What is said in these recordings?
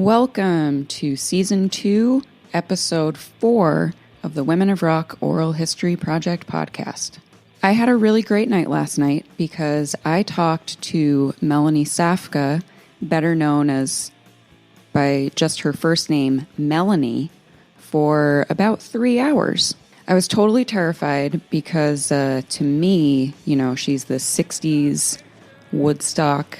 Welcome to Season 2, Episode 4 of the Women of Rock Oral History Project podcast. I had a really great night last night because I talked to Melanie Safka, better known as by just her first name, Melanie, for about 3 hours. I was totally terrified because to me, she's the 60s Woodstock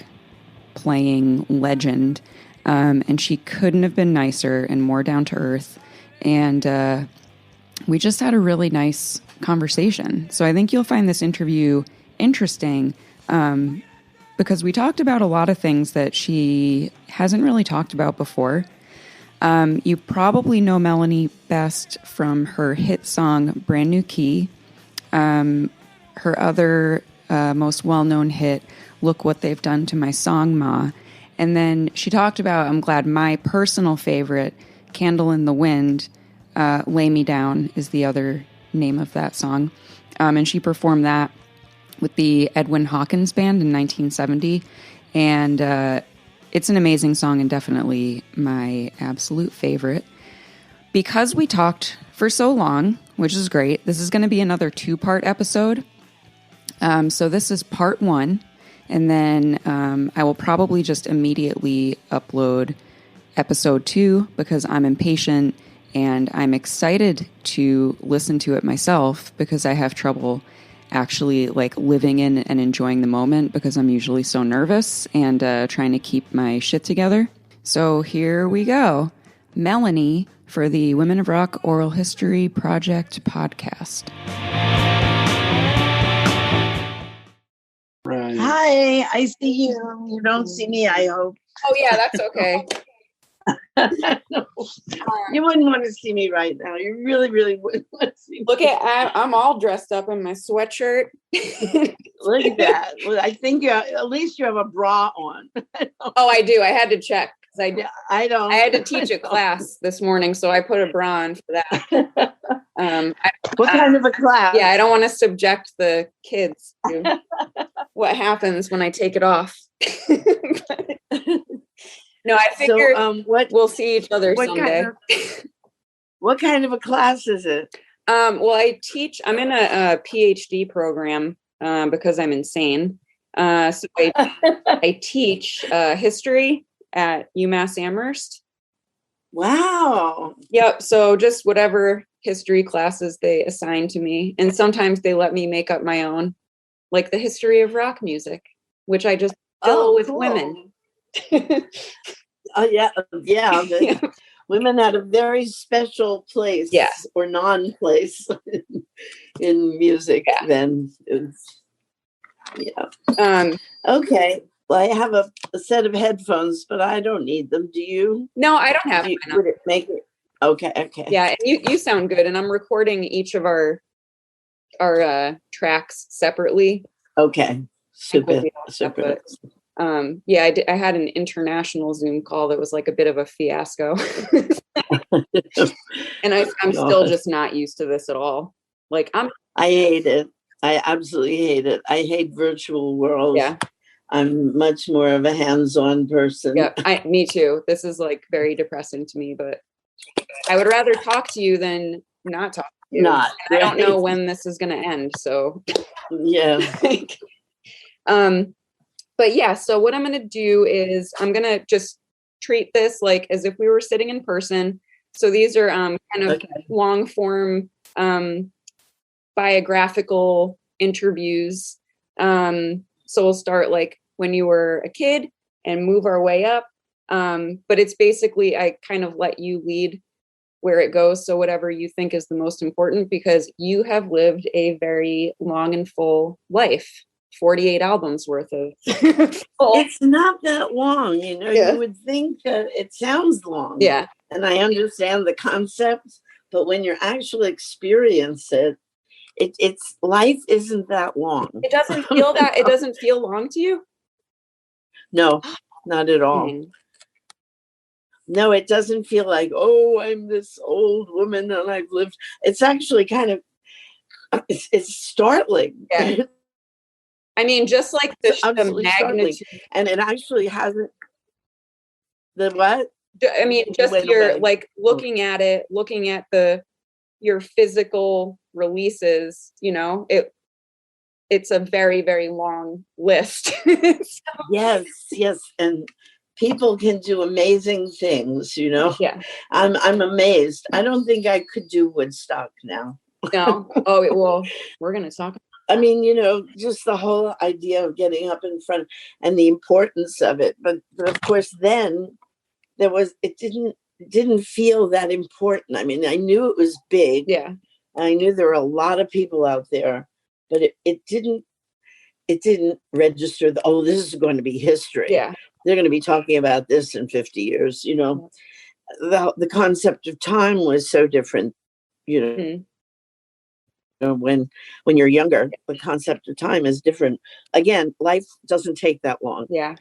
playing legend. And she couldn't have been nicer and more down to earth. And we just had a really nice conversation. So I think you'll find this interview interesting because we talked about a lot of things that she hasn't really talked about before. You probably know Melanie best from her hit song, Brand New Key. Her other most well-known hit, Look What They've Done to My Song, Ma. And then she talked about, I'm glad, my personal favorite, Candle in the Wind, Lay Me Down is the other name of that song. And she performed that with the Edwin Hawkins Band in 1970. And it's an amazing song and definitely my absolute favorite. Because we talked for so long, which is great, this is going to be another 2-part episode. So this is part 1. And then I will probably just immediately upload episode 2 because I'm impatient and I'm excited to listen to it myself because I have trouble actually living in and enjoying the moment because I'm usually so nervous and trying to keep my shit together. So here we go. Melanie for the Women of Rock Oral History Project podcast. Right. Hi, I see you. You don't see me, I hope. Oh, yeah, that's okay. No. You wouldn't want to see me right now. You really, really wouldn't want to see me. Look I'm all dressed up in my sweatshirt. Look at that. Well, I think at least you have a bra on. Oh, I do. I had to check. I don't. I had to teach a class this morning, so I put a bra on for that. What kind of a class? Yeah, I don't want to subject the kids to what happens when I take it off. No, I figure we'll see each other someday. What kind of a class is it? Well, I'm in a PhD program because I'm insane. So I teach history at UMass Amherst. Wow. Yep. So just whatever history classes they assign to me. And sometimes they let me make up my own, like the history of rock music, which I just fill with cool. Women. Yeah. Women had a very special place or non-place in music then. Okay. Well, I have a set of headphones, but I don't need them. Do you? No, I don't have them. Would it make it? Okay. Yeah, and you sound good, and I'm recording each of our tracks separately. Okay, super. I had an international Zoom call that was like a bit of a fiasco, and I'm still just not used to this at all. I hate it. I absolutely hate it. I hate virtual worlds. Yeah. I'm much more of a hands-on person. Yeah, me too. This is very depressing to me, but I would rather talk to you than not talk to you. I don't know when this is going to end, so yeah. But yeah, so what I'm going to do is I'm going to just treat this as if we were sitting in person. So these are kind of long form biographical interviews. So we'll start when you were a kid and move our way up. But it's basically, I kind of let you lead where it goes. So whatever you think is the most important, because you have lived a very long and full life, 48 albums worth of. It's not that long, You would think that it sounds long. Yeah. And I understand the concept, but when you actually experience it, it's life isn't that long. It doesn't feel that. It doesn't feel long to you? No, not at all. Mm. No, it doesn't feel like, I'm this old woman and I've lived. It's actually kind of, it's startling. Yeah. I mean, just like the magnitude. And it actually hasn't, the what? I mean, just your like looking at it, looking at your physical releases, you know, it's a very, very long list. Yes. And people can do amazing things, you know. Yeah. I'm amazed. I don't think I could do Woodstock now. No. Oh, well, we're going to talk. I mean, you know, just the whole idea of getting up in front and the importance of it. But of course, then it didn't feel that important. I mean, I knew it was big. Yeah. I knew there were a lot of people out there, but it didn't register this is going to be history. Yeah. They're going to be talking about this in 50 years, you know. The concept of time was so different, you know. Mm-hmm. When you're younger, the concept of time is different. Again, life doesn't take that long. Yeah.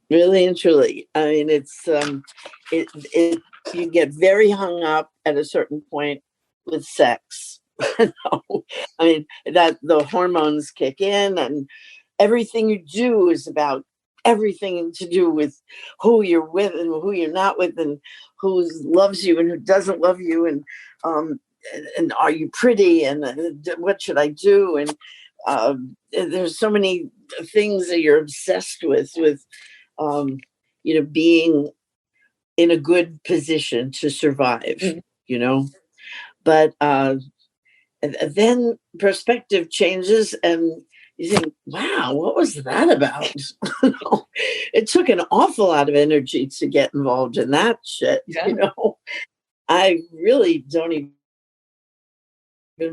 Really and truly. I mean, it's you get very hung up at a certain point with sex. I mean, that the hormones kick in and everything you do is about everything to do with who you're with and who you're not with and who loves you and who doesn't love you and are you pretty and what should I do and there's so many things that you're obsessed with you know, being in a good position to survive, you know. But then perspective changes and you think, wow, what was that about? It took an awful lot of energy to get involved in that shit. Yeah. You know, I really don't even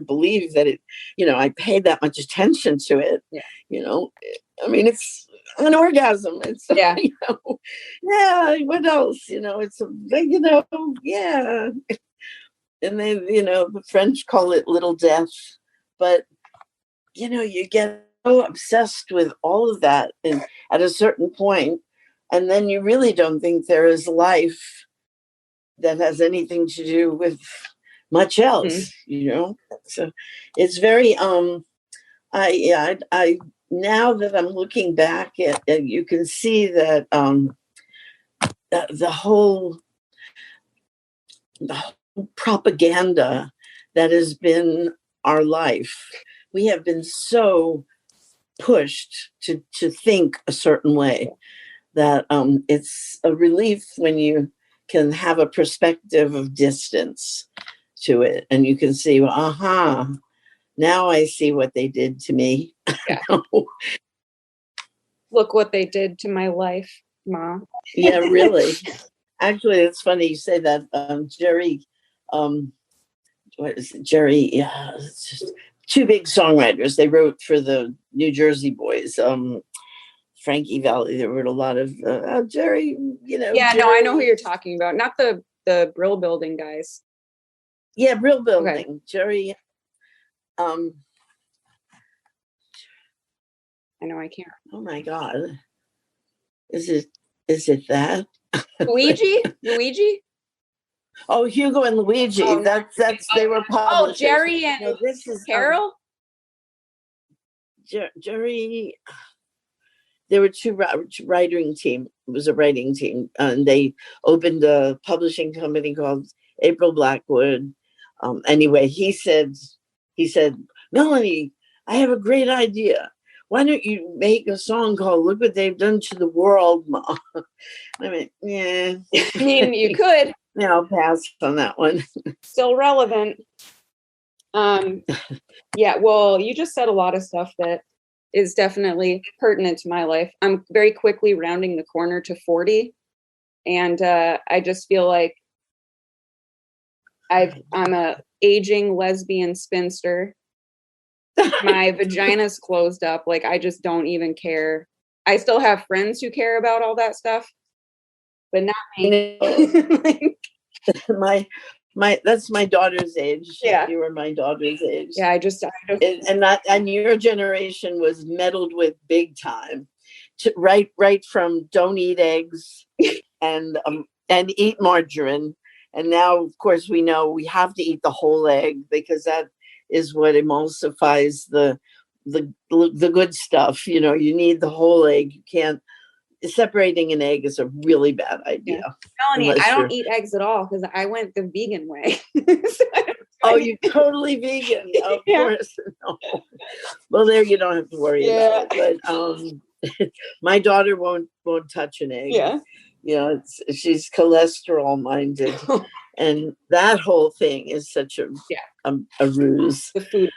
believe that I paid that much attention to it. Yeah. You know, I mean, it's an orgasm. It's, yeah. You know, yeah, what else? You know, it's, you know, yeah. And then, you know, the French call it little death. But, you know, you get so obsessed with all of that and at a certain point, and then you really don't think there is life that has anything to do with much else, you know. So it's very I now that I'm looking back at you can see that the whole propaganda that has been our life, we have been so pushed to think a certain way that it's a relief when you can have a perspective of distance to it and you can see, well, now I see what they did to me. Yeah. Look what they did to my life, Ma. Yeah, really. Actually, it's funny you say that. Jerry, what is it? Jerry, yeah, it's just two big songwriters. They wrote for the New Jersey Boys. Frankie Valli, they wrote a lot of Jerry, you know. Yeah, Jerry. No, I know who you're talking about. Not the Brill Building guys. Yeah, Brill Building. Okay. Jerry. I know I can't. Oh my God. Is it that? Luigi? Oh, Hugo and Luigi. Oh, that's they were publishers. Oh, Jerry and no, this is Carol? Jerry. There were two writing team. It was a writing team, and they opened a publishing company called April Blackwood. Anyway, he said, Melanie, I have a great idea. Why don't you make a song called "Look What They've Done to the World, Ma"? I mean, yeah. I mean, you could. Yeah, I'll pass on that one. Still relevant. Yeah. Well, you just said a lot of stuff that is definitely pertinent to my life. I'm very quickly rounding the corner to 40. And I just feel like I'm a aging lesbian spinster. My vagina's closed up. Like, I just don't even care. I still have friends who care about all that stuff, but not me. That's my daughter's age. Yeah. You were my daughter's age. Yeah, I just and your generation was meddled with big time. Right from don't eat eggs and eat margarine. And now, of course, we know we have to eat the whole egg because that is what emulsifies the good stuff. You know, you need the whole egg. You can't separating an egg is a really bad idea. Melanie, I don't eat eggs at all because I went the vegan way. Oh, you're totally vegan. Of course. No. Well, there you don't have to worry about it. But my daughter won't touch an egg. Yeah. You know, she's cholesterol minded. And that whole thing is such a ruse. The food.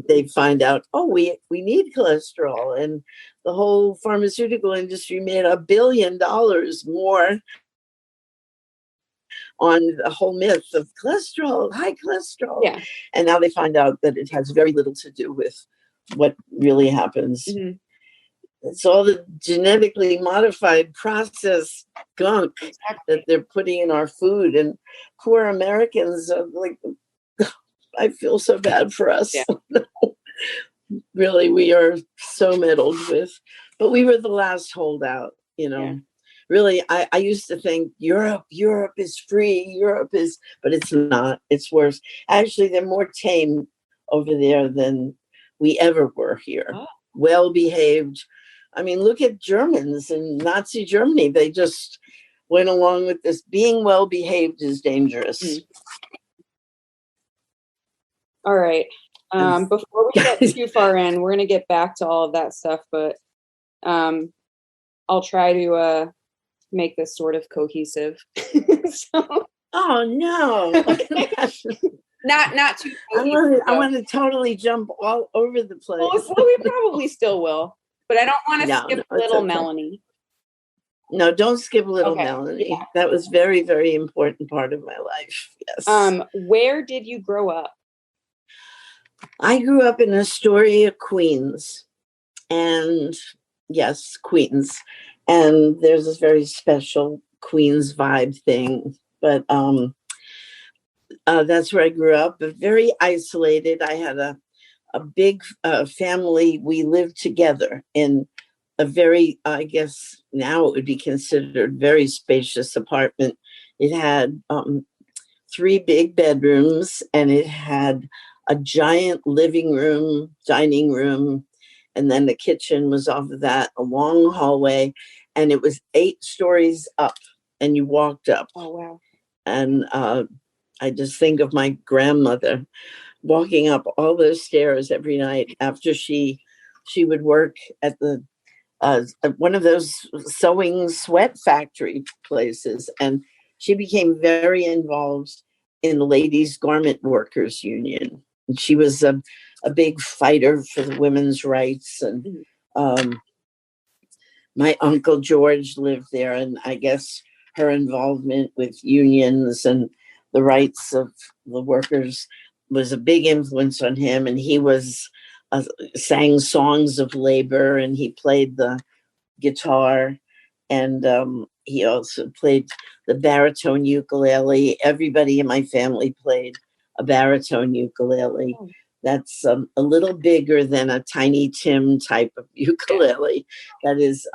They find out, we need cholesterol, and the whole pharmaceutical industry made $1 billion more on the whole myth of cholesterol, high cholesterol. Yeah. And now they find out that it has very little to do with what really happens. Mm-hmm. It's all the genetically modified processed gunk that they're putting in our food. And poor Americans are like, I feel so bad for us. Yeah. Really, we are so meddled with. But we were the last holdout, you know. Yeah. Really, I used to think Europe is free. But it's not. It's worse. Actually, they're more tame over there than we ever were here. Oh. Well-behaved. I mean, look at Germans in Nazi Germany. They just went along with this. Being well-behaved is dangerous. Mm. All right. Before we get too far in, we're going to get back to all of that stuff, but I'll try to make this sort of cohesive. Oh, no. Not too cohesive. I want to totally jump all over the place. Well, we probably still will, but I don't want to skip little Melanie. No, don't skip little Melanie. Yeah. That was very, very important part of my life. Yes. Where did you grow up? I grew up in Astoria, Queens. And yes, Queens. And there's this very special Queens vibe thing. But that's where I grew up, but very isolated. I had a big family. We lived together in a very, I guess now it would be considered very spacious apartment. It had 3 big bedrooms, and it had a giant living room, dining room, and then the kitchen was off of that, a long hallway, and it was 8 stories up, and you walked up. Oh, wow. And I just think of my grandmother walking up all those stairs every night after she would work at the one of those sewing sweat factory places, and she became very involved in the Ladies Garment Workers Union. And she was a big fighter for the women's rights. And my Uncle George lived there, and I guess her involvement with unions and the rights of the workers was a big influence on him. And he sang songs of labor, and he played the guitar, and he also played the baritone ukulele. Everybody in my family played a baritone ukulele. Oh. That's a little bigger than a Tiny Tim type of ukulele. That is,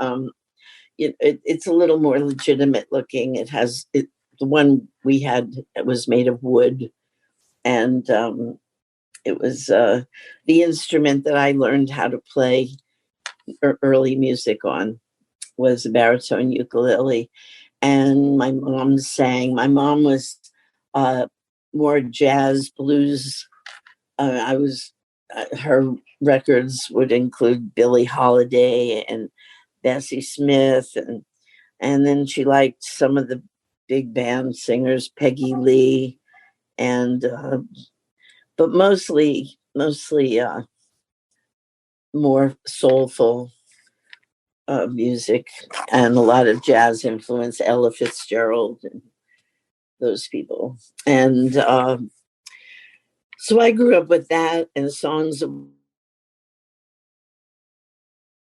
it's a little more legitimate looking. It has the one we had was made of wood, and it was the instrument that I learned how to play early music on was a baritone ukulele. And my mom sang. My mom was more jazz blues. Her records would include Billie Holiday and Bessie Smith, and then she liked some of the big band singers, Peggy Lee, and but mostly more soulful music, and a lot of jazz influence, Ella Fitzgerald and those people. And so I grew up with that, and songs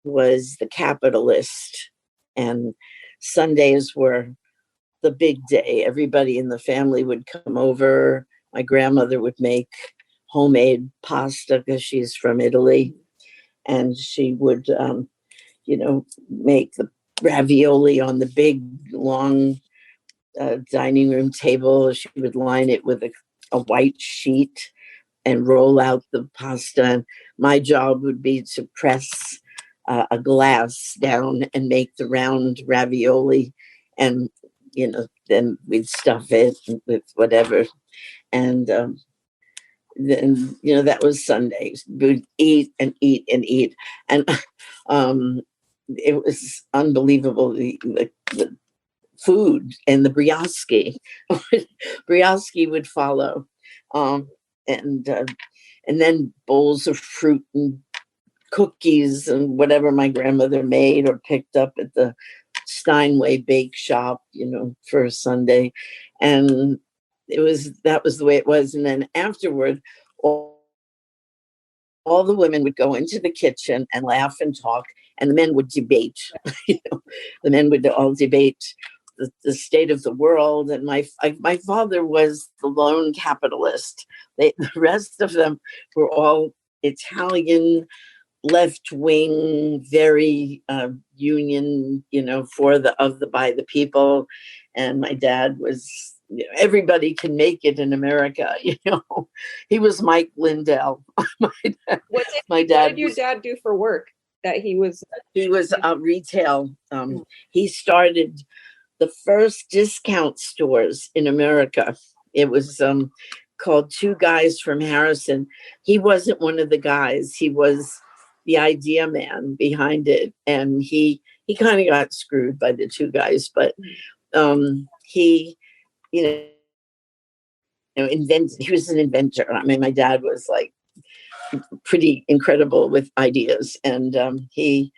was The Capitalist, and Sundays were the big day. Everybody in the family would come over. My grandmother would make homemade pasta because she's from Italy, and she would make the ravioli on the big long dining room table. She would line it with a white sheet and roll out the pasta. And my job would be to press a glass down and make the round ravioli, and then we'd stuff it with whatever, and then that was Sundays. We'd eat and eat and eat, and it was unbelievable, the food, and the brioche. Brioche would follow, and then bowls of fruit and cookies and whatever my grandmother made or picked up at the Steinway bake shop, for a Sunday. And that was the way it was. And then afterward, all the women would go into the kitchen and laugh and talk, and the men would debate. The men would all debate the state of the world. And my father was the lone capitalist. The rest of them were all Italian, left wing, very union, by the people. And my dad was, everybody can make it in America. He was Mike Lindell. What did your dad do for work? That he was retail. He started the first discount stores in America. It was called Two Guys from Harrison. He wasn't one of the guys. He was the idea man behind it, and he kind of got screwed by the two guys, but he invented. He was an inventor. I mean, my dad was like pretty incredible with ideas, and he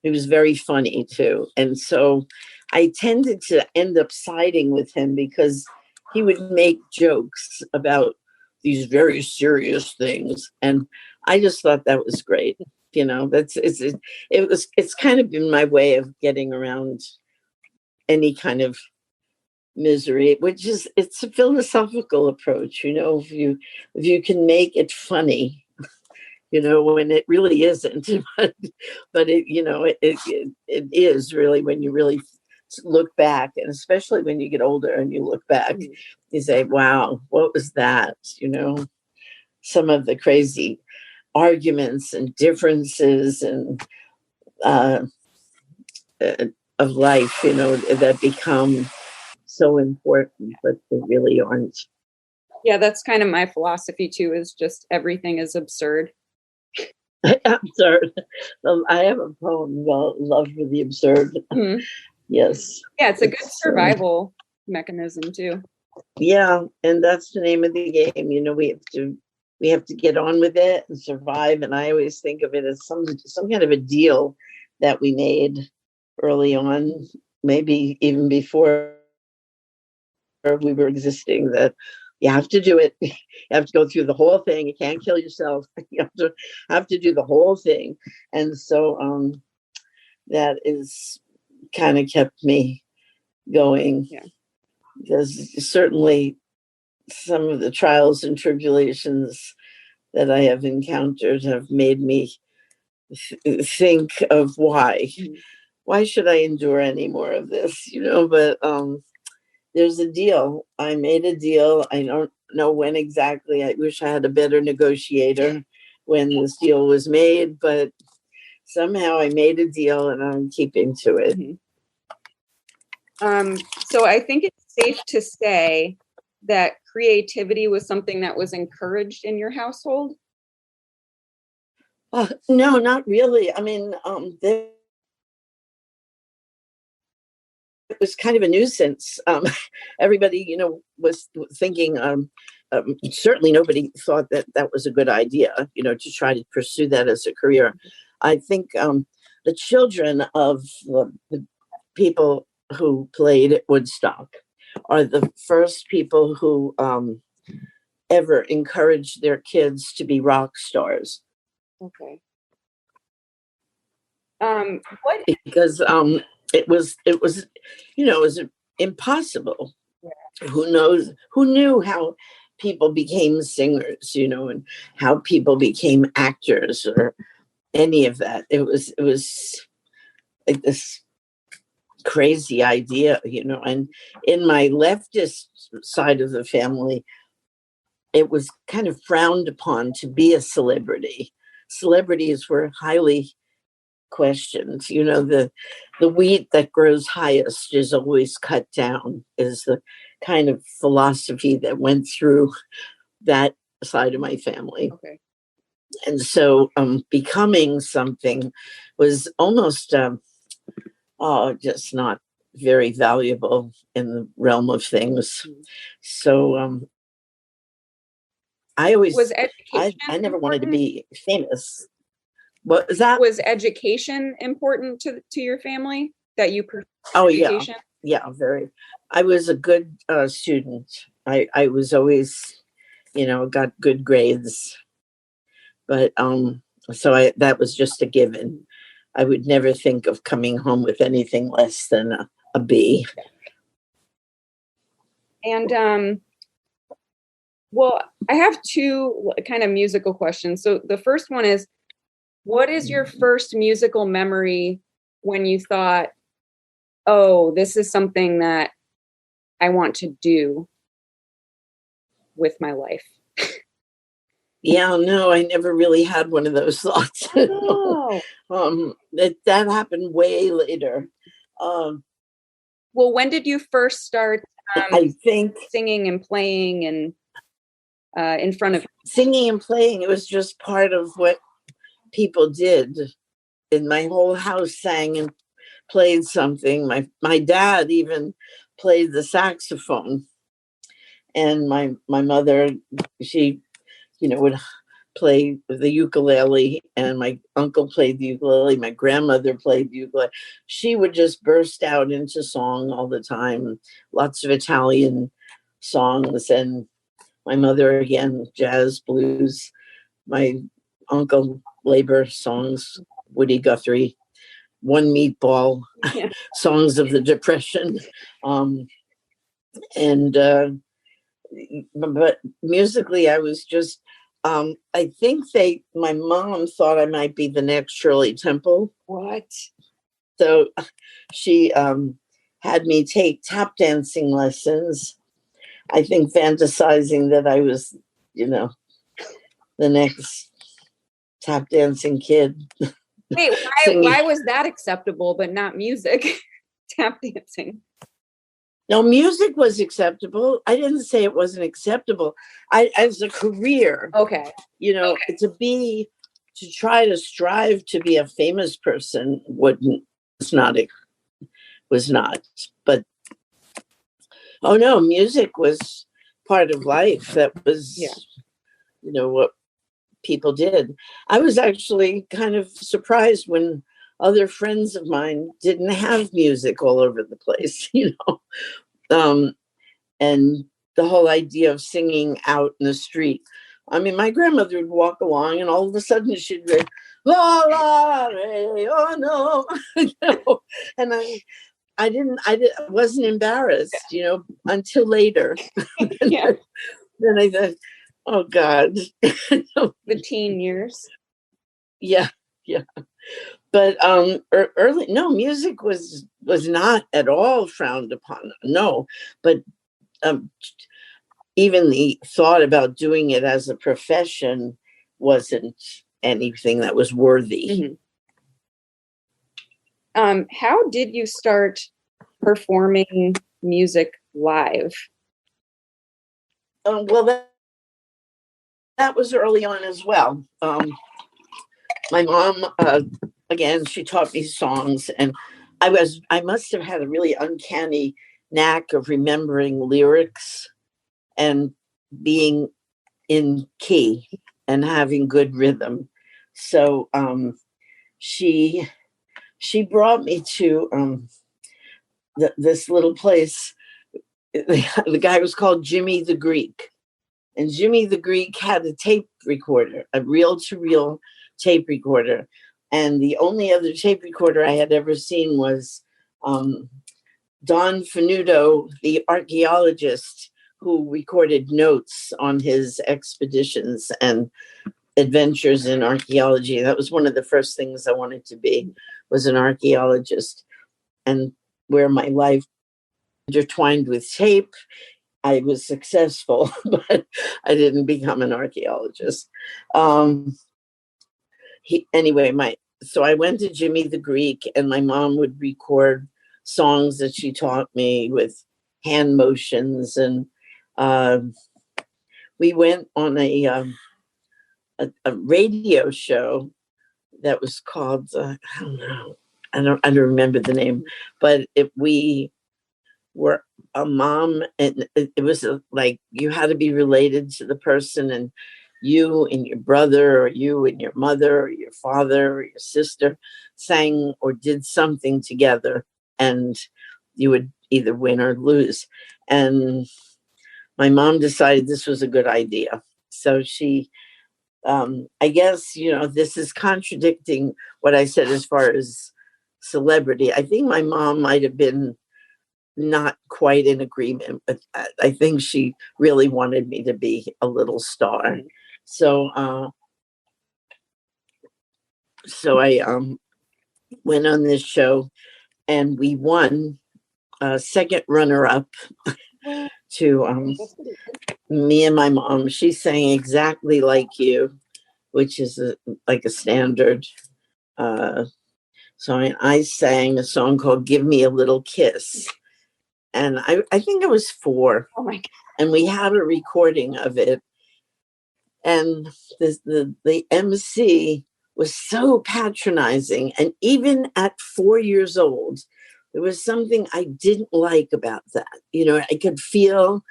was very funny too. And so I tended to end up siding with him because he would make jokes about these very serious things, and I just thought that was great. It's kind of been my way of getting around any kind of misery, which is, it's a philosophical approach. If you can make it funny, when it really isn't, but it is really, when you really look back, and especially when you get older and you look back, you say, wow, what was that? Some of the crazy arguments and differences and of life, that become so important, but they really aren't. Yeah, that's kind of my philosophy too, is just everything is absurd. Absurd. I have a poem about love for the absurd. Mm-hmm. Yes. Yeah, it's a good survival mechanism too. Yeah, and that's the name of the game. We have to get on with it and survive. And I always think of it as some kind of a deal that we made early on, maybe even before we were existing, that you have to do it. You have to go through the whole thing. You can't kill yourself. You have to do the whole thing. And so that is kind of kept me going. Yeah. Because certainly some of the trials and tribulations that I have encountered have made me think of why. Why should I endure any more of this? But there's a deal. I made a deal. I don't know when exactly. I wish I had a better negotiator when this deal was made, but somehow I made a deal and I'm keeping to it. So I think it's safe to say that creativity was something that was encouraged in your household? No, not really. I mean, it was kind of a nuisance. Everybody, was thinking, certainly nobody thought that was a good idea, to try to pursue that as a career. I think the children of the people who played at Woodstock are the first people who ever encouraged their kids to be rock stars. Okay. Because it was it was impossible. Yeah. Who knew how people became singers, and how people became actors or any of that. It was like this crazy idea, and in my leftist side of the family, it was kind of frowned upon to be a celebrity. Celebrities were highly questions. The wheat that grows highest is always cut down, is the kind of philosophy that went through that side of my family. Okay. And so becoming something was almost just not very valuable in the realm of things. So I always was education I never wanted to be famous. What was that? Was education important to your family, that you pursued education? Yeah, very. I was a good student. I was always, got good grades. But so that was just a given. I would never think of coming home with anything less than a B. And well, I have two kind of musical questions. So the first one is, what is your first musical memory when you thought, oh, this is something that I want to do with my life? Yeah, no, I never really had one of those thoughts. Oh. That happened way later. Well, when did you first start I think singing and playing and in front of singing and playing? It was just part of what people did. And my whole house sang and played something. My dad even played the saxophone, and my mother, she would play the ukulele, and my uncle played the ukulele. My grandmother played the ukulele. She would just burst out into song all the time, lots of Italian songs, and my mother again, jazz, blues. My uncle, labor songs, Woody Guthrie, One Meatball, songs of the Depression, but musically, I was just. I think my mom thought I might be the next Shirley Temple. What? So she had me take tap dancing lessons. I think fantasizing that I was, the next tap dancing kid. Wait, why was that acceptable, but not music? Tap dancing. No, music was acceptable. I didn't say it wasn't acceptable. As a career, okay, to try to strive to be a famous person was not. But oh no, music was part of life. That was, what people did. I was actually kind of surprised when other friends of mine didn't have music all over the place, and the whole idea of singing out in the street. I mean, my grandmother would walk along, and all of a sudden she'd be, la la, re, oh no, and I wasn't embarrassed, until later. Yeah. Then I thought, oh God, the teen years. Yeah. But early, no, music was not at all frowned upon. No, but even the thought about doing it as a profession wasn't anything that was worthy. Mm-hmm. How did you start performing music live? Well, that was early on as well. My mom, again, she taught me songs, and I must have had a really uncanny knack of remembering lyrics and being in key and having good rhythm. So she brought me to this little place. The guy was called Jimmy the Greek, and Jimmy the Greek had a tape recorder, a reel-to-reel tape recorder. And the only other tape recorder I had ever seen was Don Fenuto, the archaeologist who recorded notes on his expeditions and adventures in archaeology. That was one of the first things I wanted to be, was an archaeologist. And where my life intertwined with tape, I was successful, but I didn't become an archaeologist. Anyway, so I went to Jimmy the Greek, and my mom would record songs that she taught me with hand motions. And we went on a radio show that was called, I don't know, I don't remember the name, but we were a mom, and it was like you had to be related to the person, and you and your brother, or you and your mother, or your father, or your sister sang or did something together, and you would either win or lose. And my mom decided this was a good idea. So she, I guess, this is contradicting what I said as far as celebrity. I think my mom might have been not quite in agreement with that. I think she really wanted me to be a little star. So I went on this show, and we won second runner-up to me and my mom. She sang Exactly Like You, which is like a standard. So I sang a song called Give Me a Little Kiss. And I think I was 4. Oh my God. And we have a recording of it. And the MC was so patronizing. And even at 4 years old, there was something I didn't like about that. I could feel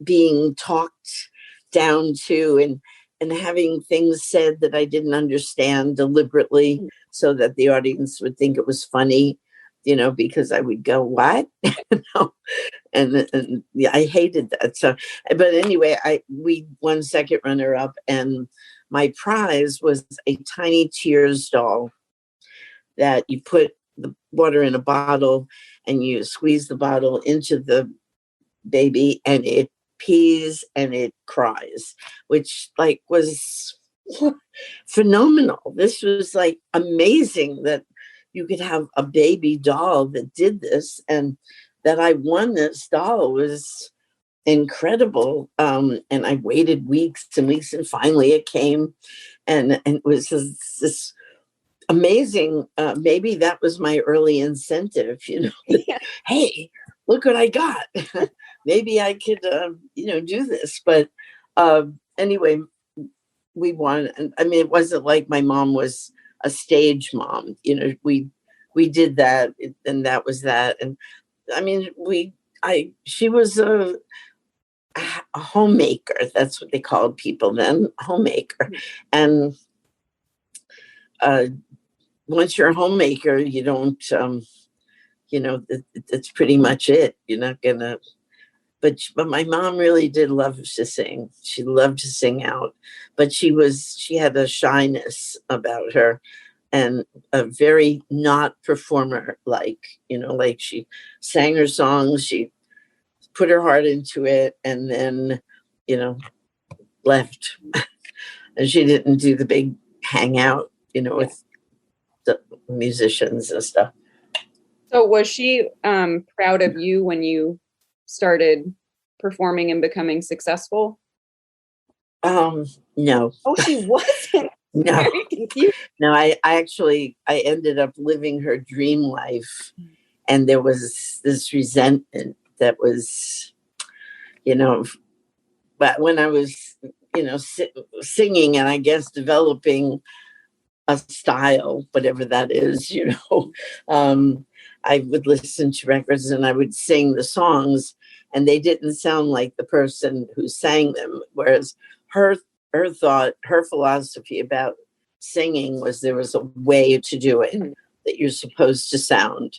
being talked down to, and having things said that I didn't understand deliberately so that the audience would think it was funny, because I would go, what? And yeah, I hated that. So, but anyway, we won second runner-up, and my prize was a tiny Tears doll that you put the water in a bottle, and you squeeze the bottle into the baby, and it pees and it cries, which was phenomenal. This was amazing that you could have a baby doll that did this, and that I won this doll was incredible. And I waited weeks and weeks, and finally it came, and it was this amazing. Maybe that was my early incentive, Yeah. Hey, look what I got. Maybe I could, do this. But anyway, we won. And I mean, it wasn't like my mom was a stage mom. We did that, and that was that. And I mean, she was a homemaker. That's what they called people then, homemaker. And once you're a homemaker, you don't, that's pretty much it. You're not gonna. But my mom really did love to sing. She loved to sing out, but she had a shyness about her, and a very not performer like she sang her songs, she put her heart into it, and then left. And she didn't do the big hangout with the musicians and stuff. So was she proud of you when you started performing and becoming successful? No. Oh, she wasn't. No. Very confused. No, I ended up living her dream life, and there was this resentment that was, but when I was, singing, and I guess developing a style, whatever that is, I would listen to records and I would sing the songs, and they didn't sound like the person who sang them. Whereas her thought, her philosophy about singing was there was a way to do it, that you're supposed to sound.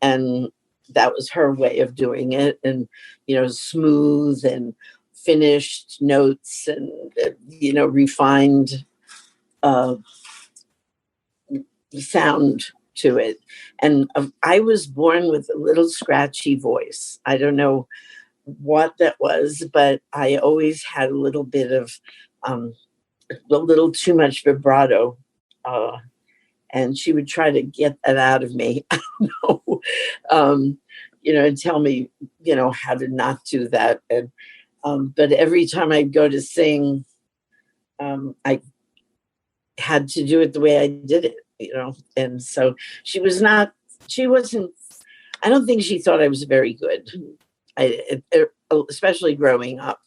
And that was her way of doing it. And, smooth and finished notes, and, refined sound to it. And I was born with a little scratchy voice. I don't know what that was, but I always had a little bit of a little too much vibrato, and she would try to get that out of me. I don't know, and tell me how to not do that. And but every time I'd go to sing, I had to do it the way I did it. and so she wasn't, I don't think she thought I was very good. Especially growing up.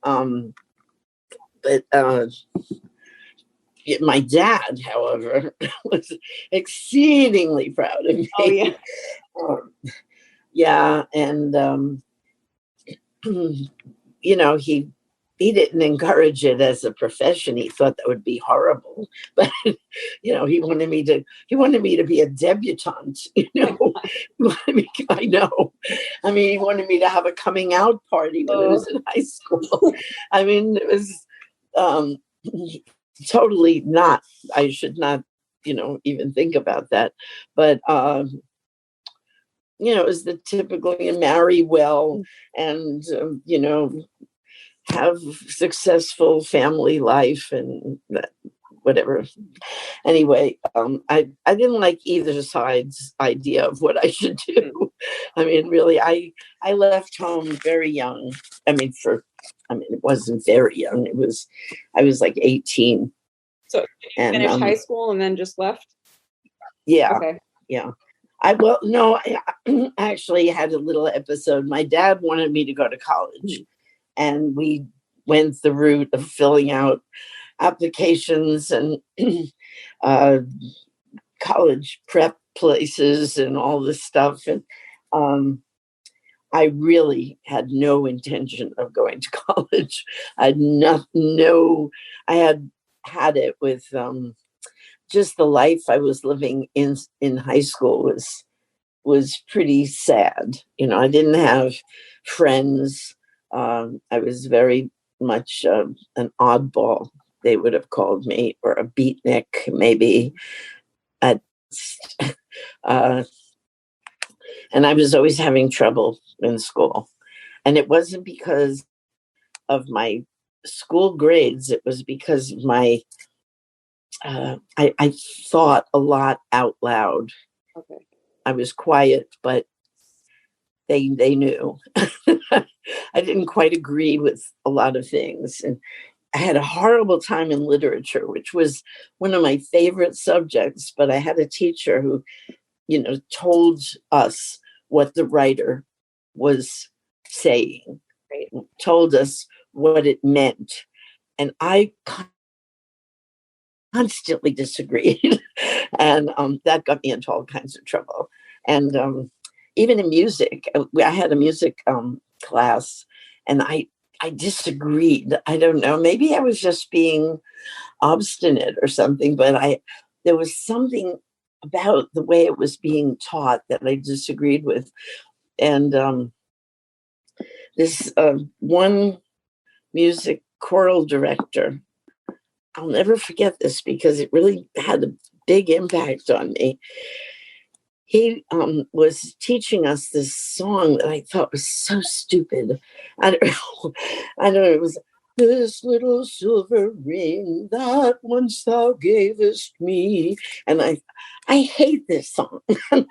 But my dad, however, was exceedingly proud of me. Oh, yeah. Yeah. And, he didn't encourage it as a profession. He thought that would be horrible, but he wanted me to be a debutante. I know. I mean, he wanted me to have a coming out party when I was in high school. I mean, it was totally not. I should not, even think about that. But it was the typical marry well and have successful family life and whatever. Anyway, I didn't like either side's idea of what I should do. I mean, really, I left home very young. It wasn't very young. I was like 18. So you finished high school and then just left? Yeah. Okay. Yeah. I actually had a little episode. My dad wanted me to go to college. And we went the route of filling out applications and college prep places and all this stuff. And I really had no intention of going to college. I had it with just the life I was living in high school was pretty sad. I didn't have friends. I was very much an oddball, they would have called me, or a beatnik, maybe. And I was always having trouble in school. And it wasn't because of my school grades. It was because of I thought a lot out loud. Okay. I was quiet, but they knew. I didn't quite agree with a lot of things. And I had a horrible time in literature, which was one of my favorite subjects. But I had a teacher who, told us what the writer was saying, right. Told us what it meant. And I constantly disagreed. And that got me into all kinds of trouble. And even in music, I had a music class, and I disagreed. I don't know. Maybe I was just being obstinate or something, but there was something about the way it was being taught that I disagreed with. And this one music choral director, I'll never forget this because it really had a big impact on me. He was teaching us this song that I thought was so stupid. I don't know. It was, "This little silver ring that once thou gavest me." And I hate this song. And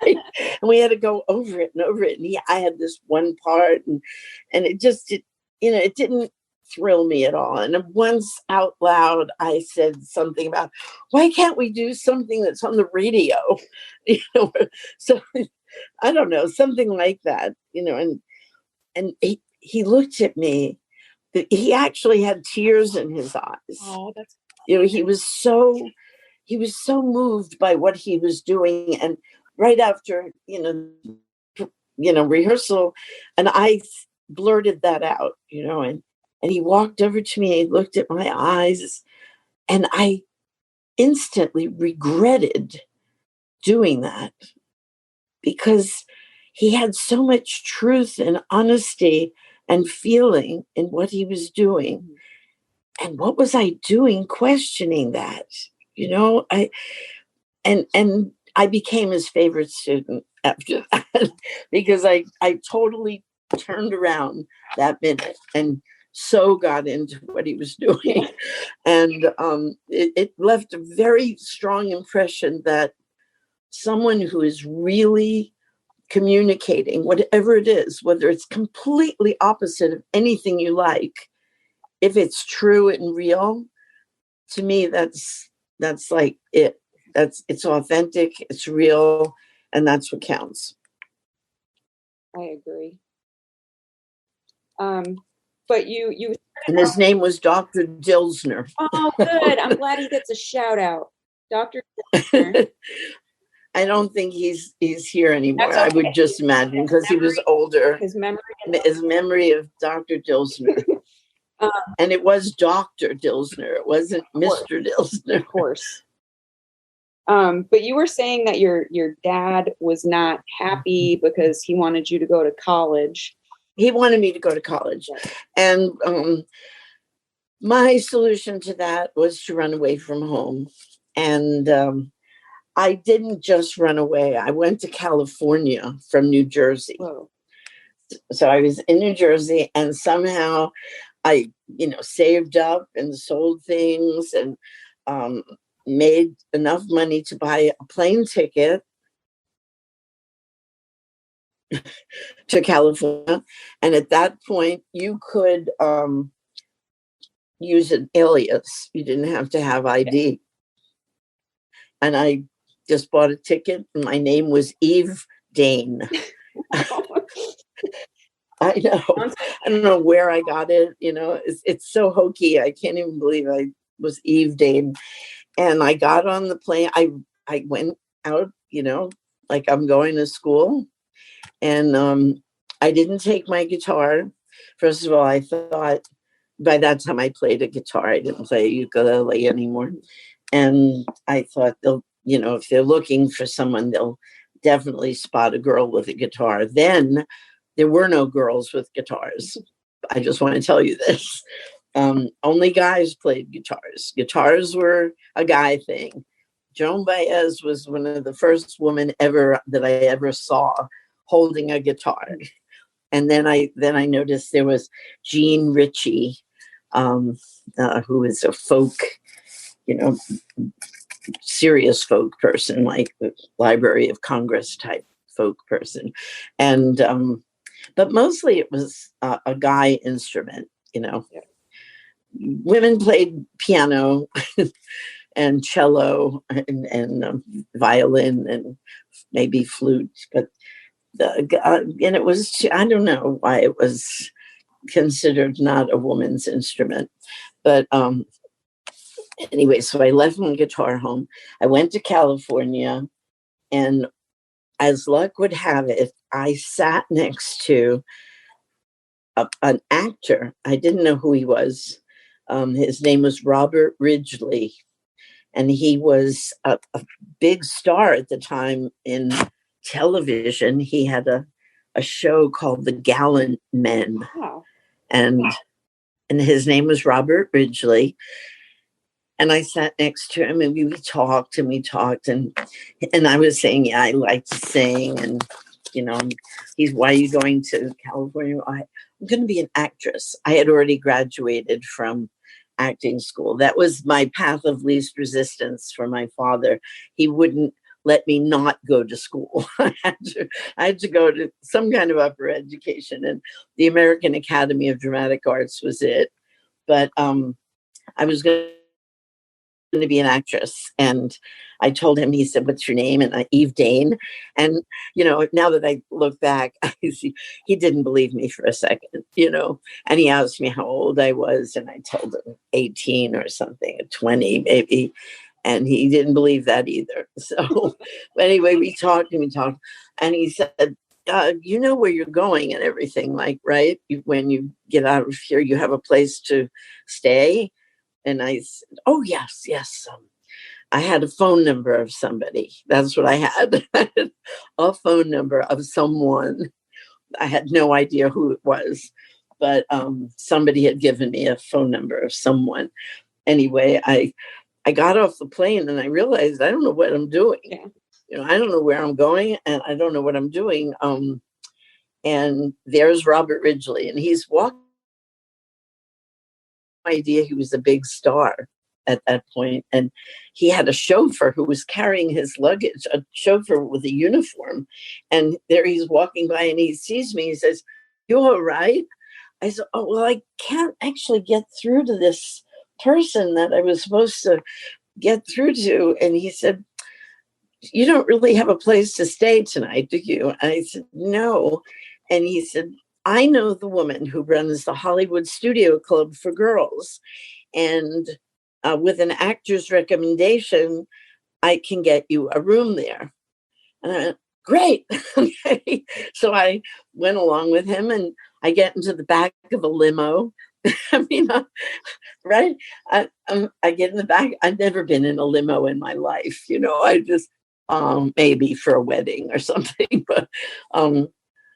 we had to go over it and over it. And I had this one part, and it just, it didn't thrill me at all. And once out loud, I said something about, why can't we do something that's on the radio? So I don't know, something like that, and he looked at me. He actually had tears in his eyes. Oh, that's he was so moved by what he was doing. And right after rehearsal, and I blurted that out, and he walked over to me, he looked at my eyes, and I instantly regretted doing that, because he had so much truth and honesty and feeling in what he was doing. And what was I doing questioning that? I became his favorite student after that, because I totally turned around that minute and so got into what he was doing. And it left a very strong impression that someone who is really communicating, whatever it is, whether it's completely opposite of anything you like, if it's true and real, to me, that's like it. it's authentic, it's real, and that's what counts. I agree. But you and his name was Dr. Dilsner. Oh, good. I'm glad he gets a shout out. Dr. Dilsner. I don't think he's here anymore. That's okay. I would just imagine, because he was older. His memory of Dr. Dilsner. And it was Dr. Dilsner. It wasn't Mr. Dilsner. Of course. But you were saying that your dad was not happy because he wanted you to go to college. He wanted me to go to college. And my solution to that was to run away from home. And I didn't just run away. I went to California from New Jersey. Whoa. So I was in New Jersey, and somehow I, saved up and sold things and made enough money to buy a plane ticket to California. And at that point, you could use an alias. You didn't have to have ID. And I just bought a ticket. And my name was Eve Dane. I know. I don't know where I got it. It's so hokey. I can't even believe I was Eve Dane. And I got on the plane. I went out, like I'm going to school. And I didn't take my guitar. First of all, I thought by that time I played a guitar. I didn't play a ukulele anymore. And I thought they'll, if they're looking for someone, they'll definitely spot a girl with a guitar. Then there were no girls with guitars. I just want to tell you this. Only guys played guitars. Guitars were a guy thing. Joan Baez was one of the first women ever that I ever saw holding a guitar. And then I noticed there was Jean Ritchie, who is a folk, serious folk person, like the Library of Congress type folk person. And but mostly it was a guy instrument, Women played piano and cello and violin and maybe flute, but and it was, I don't know why it was considered not a woman's instrument. But anyway, so I left my guitar home. I went to California, and as luck would have it, I sat next to an actor. I didn't know who he was. His name was Robert Ridgely, and he was a big star at the time in television. He had a show called The Gallant Men. Wow. And his name was Robert Ridgely. And I sat next to him, and we talked. And I was saying, yeah, I like to sing. And, why are you going to California? I'm going to be an actress. I had already graduated from acting school. That was my path of least resistance for my father. He wouldn't let me not go to school. I had to go to some kind of upper education, and the American Academy of Dramatic Arts was it. But I was going to be an actress, and I told him. He said, "What's your name?" And Eve Dane. And now that I look back, I see he didn't believe me for a second. And he asked me how old I was, and I told him 18 or something, 20 maybe. And he didn't believe that either. So anyway, we talked, and he said, you know where you're going and everything, like, right? When you get out of here, you have a place to stay. And I said, oh, yes. I had a phone number of somebody. That's what I had. A phone number of someone. I had no idea who it was, but somebody had given me a phone number of someone. Anyway, I got off the plane, and I realized I don't know what I'm doing. Yeah. I don't know where I'm going, and I don't know what I'm doing. And there's Robert Ridgely, and he's walking. Idea he was a big star at that point, and he had a chauffeur who was carrying his luggage, a chauffeur with a uniform. And there he's walking by, and he sees me. He says, "You all right?" I said, "Oh, well, I can't actually get through to this person that I was supposed to get through to." And he said, you don't really have a place to stay tonight, do you? And I said, no. And he said, I know the woman who runs the Hollywood Studio Club for Girls. And with an actor's recommendation, I can get you a room there. And I went, great. Okay. So I went along with him, and I get into the back of a limo. I mean, right? I get in the back. I've never been in a limo in my life. I just, maybe for a wedding or something. But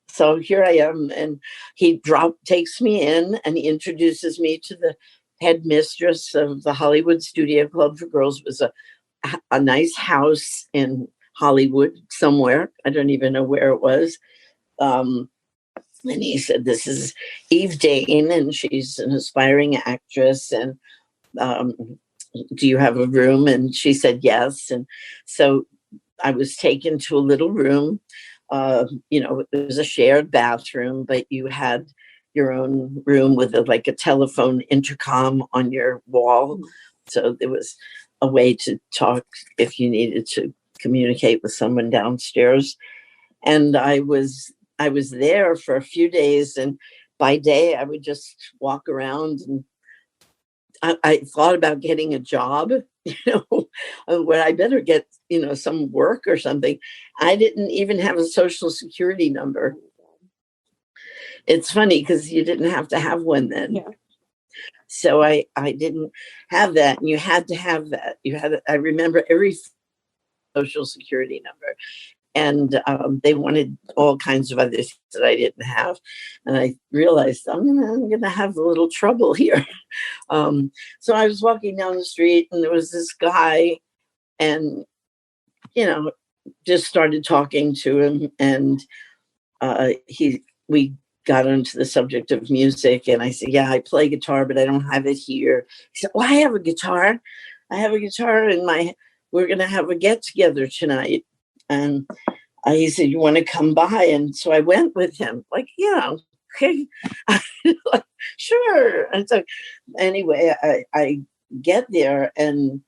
so here I am, and he takes me in, and he introduces me to the headmistress of the Hollywood Studio Club for Girls. It was a nice house in Hollywood somewhere. I don't even know where it was. And he said, this is Eve Dane, and she's an aspiring actress. And do you have a room? And she said, yes. And so I was taken to a little room. It was a shared bathroom, but you had your own room with a telephone intercom on your wall. So there was a way to talk if you needed to communicate with someone downstairs. And I was there for a few days, and by day I would just walk around, and I thought about getting a job, where I better get, some work or something. I didn't even have a social security number. It's funny because you didn't have to have one then. Yeah. So I didn't have that. And you had to have that. I remember every social security number. And they wanted all kinds of other things that I didn't have. And I realized I'm going to have a little trouble here. So I was walking down the street, and there was this guy, and, just started talking to him. And we got onto the subject of music. And I said, yeah, I play guitar, but I don't have it here. He said, well, I have a guitar. And we're going to have a get together tonight. And he said, you want to come by? And so I went with him, okay. Sure. And so anyway, I get there, and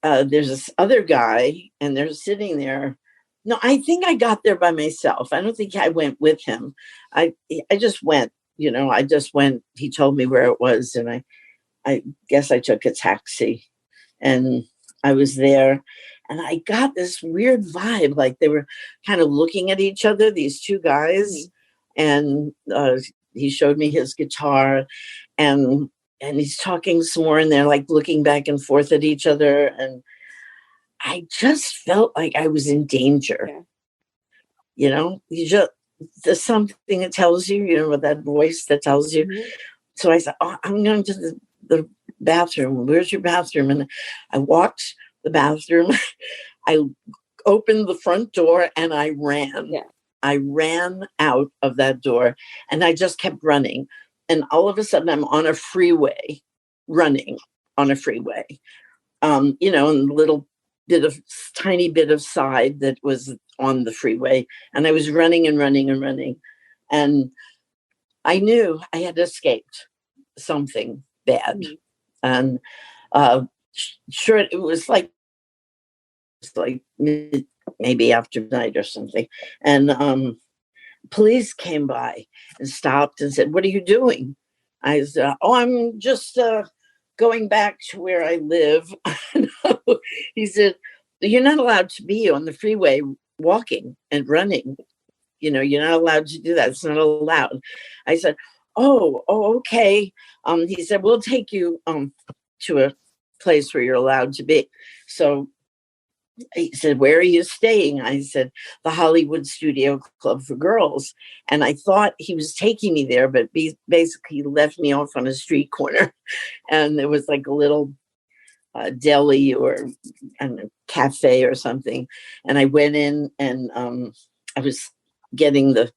there's this other guy, and they're sitting there. No, I think I got there by myself. I don't think I went with him. I just went, I just went. He told me where it was, and I guess I took a taxi, and I was there. And I got this weird vibe, like they were kind of looking at each other, these two guys. And he showed me his guitar, and he's talking some more, and they're like looking back and forth at each other. And I just felt like I was in danger. Yeah. There's something that tells you, with that voice that tells you. Mm-hmm. So I said, I'm going to the bathroom. Where's your bathroom? And I walked the bathroom. I opened the front door, and I ran. Yeah. I ran out of that door, and I just kept running. And all of a sudden I'm on a freeway, running on a freeway, and a tiny bit of side that was on the freeway. And I was running and running and running. And I knew I had escaped something bad. Mm-hmm. And sure, it was like maybe after midnight or something. And police came by and stopped and said, what are you doing? I said, I'm just going back to where I live. He said, you're not allowed to be on the freeway walking and running. You're not allowed to do that. It's not allowed. I said, oh, okay. He said, we'll take you to a place where you're allowed to be. So he said, where are you staying? I said, the Hollywood Studio Club for Girls. And I thought he was taking me there, but basically left me off on a street corner. And there was like a little deli or a cafe or something. And I went in, and I was getting the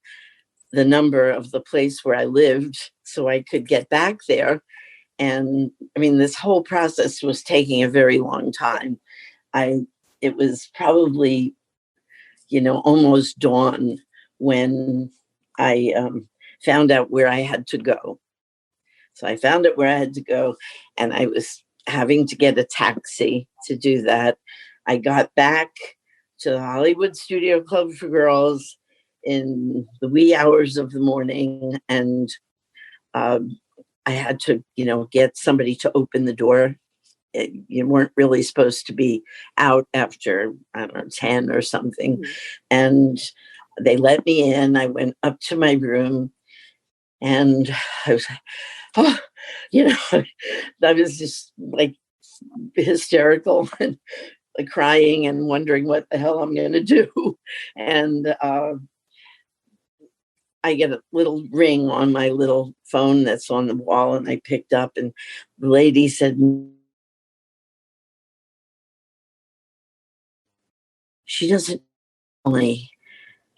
number of the place where I lived so I could get back there. And I mean, this whole process was taking a very long time. It was probably, almost dawn when I found out where I had to go. So I found out where I had to go, and I was having to get a taxi to do that. I got back to the Hollywood Studio Club for girls in the wee hours of the morning. And I had to, get somebody to open the door. You weren't really supposed to be out after, I don't know, 10 or something. Mm-hmm. And they let me in. I went up to my room and I was like, oh, I was just like hysterical and like crying and wondering what the hell I'm going to do. And I get a little ring on my little phone that's on the wall, and I picked up, and the lady said, she doesn't know me.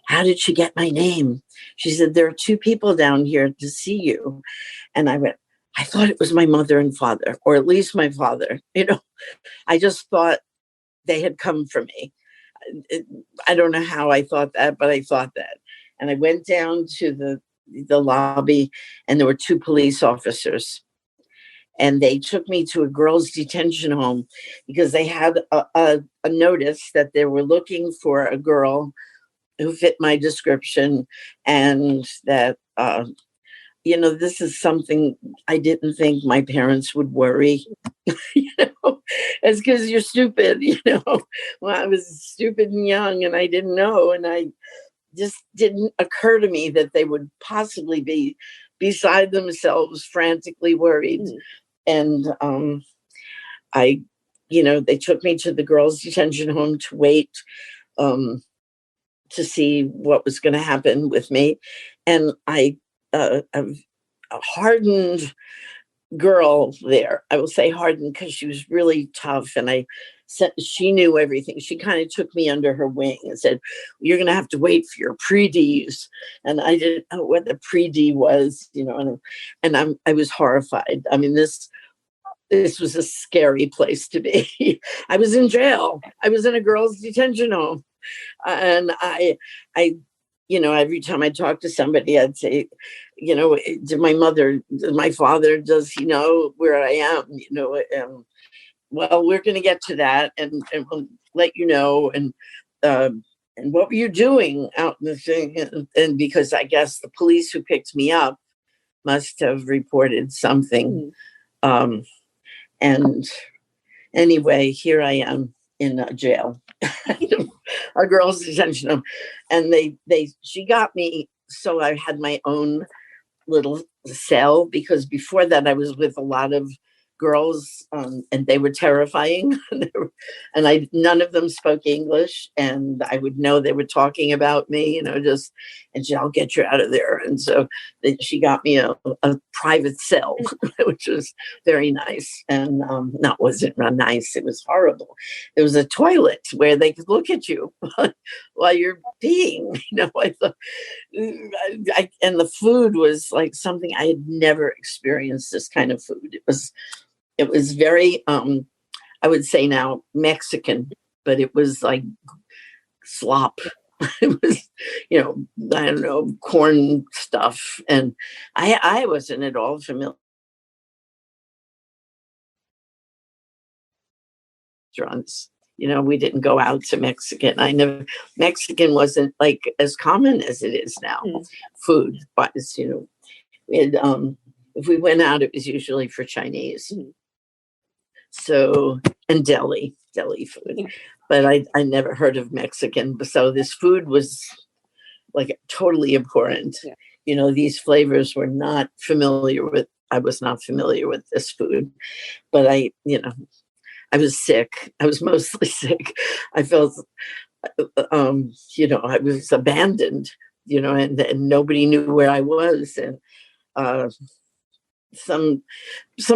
How did she get my name? She said, there are two people down here to see you. And I went, I thought it was my mother and father, or at least my father. I just thought they had come for me. I don't know how I thought that, but I thought that. And I went down to the lobby, and there were two police officers. And they took me to a girls' detention home because they had a notice that they were looking for a girl who fit my description, and that, this is something I didn't think my parents would worry. It's because you're stupid, Well, I was stupid and young, and I didn't know, and I just didn't occur to me that they would possibly be beside themselves, frantically worried. And they took me to the girls' detention home to wait to see what was going to happen with me. And I'm a hardened girl there. I will say hardened because she was really tough, and she knew everything. She kind of took me under her wing and said, you're going to have to wait for your pre-Ds. And I didn't know what the pre-D was, and I was horrified. I mean, this was a scary place to be. I was in jail. I was in a girls' detention home. And I every time I talk to somebody, I'd say, to my mother, my father, does he know where I am? Well, we're going to get to that, and we'll let you know. And what were you doing out in the thing? And because I guess the police who picked me up must have reported something. And anyway, here I am in jail. A girls' detention home, and she got me so I had my own little cell, because before that I was with a lot of girls, and they were terrifying. And none of them spoke English, and I would know they were talking about me, and she, I'll get you out of there. And so she got me a private cell, which was very nice. And wasn't nice, it was horrible. There was a toilet where they could look at you while you're peeing. I thought, and the food was like something I had never experienced. This kind of food. It was very, I would say now, Mexican, but it was like slop. It was, I don't know, corn stuff. And I wasn't at all familiar. Restaurants, we didn't go out to Mexican. Mexican wasn't like as common as it is now. Food, but we had, if we went out, it was usually for Chinese. So, and deli food, but I never heard of Mexican. So this food was like totally abhorrent. These flavors were not familiar with. I was not familiar with this food, but I was sick. I was mostly sick. I felt, I was abandoned, and nobody knew where I was, and some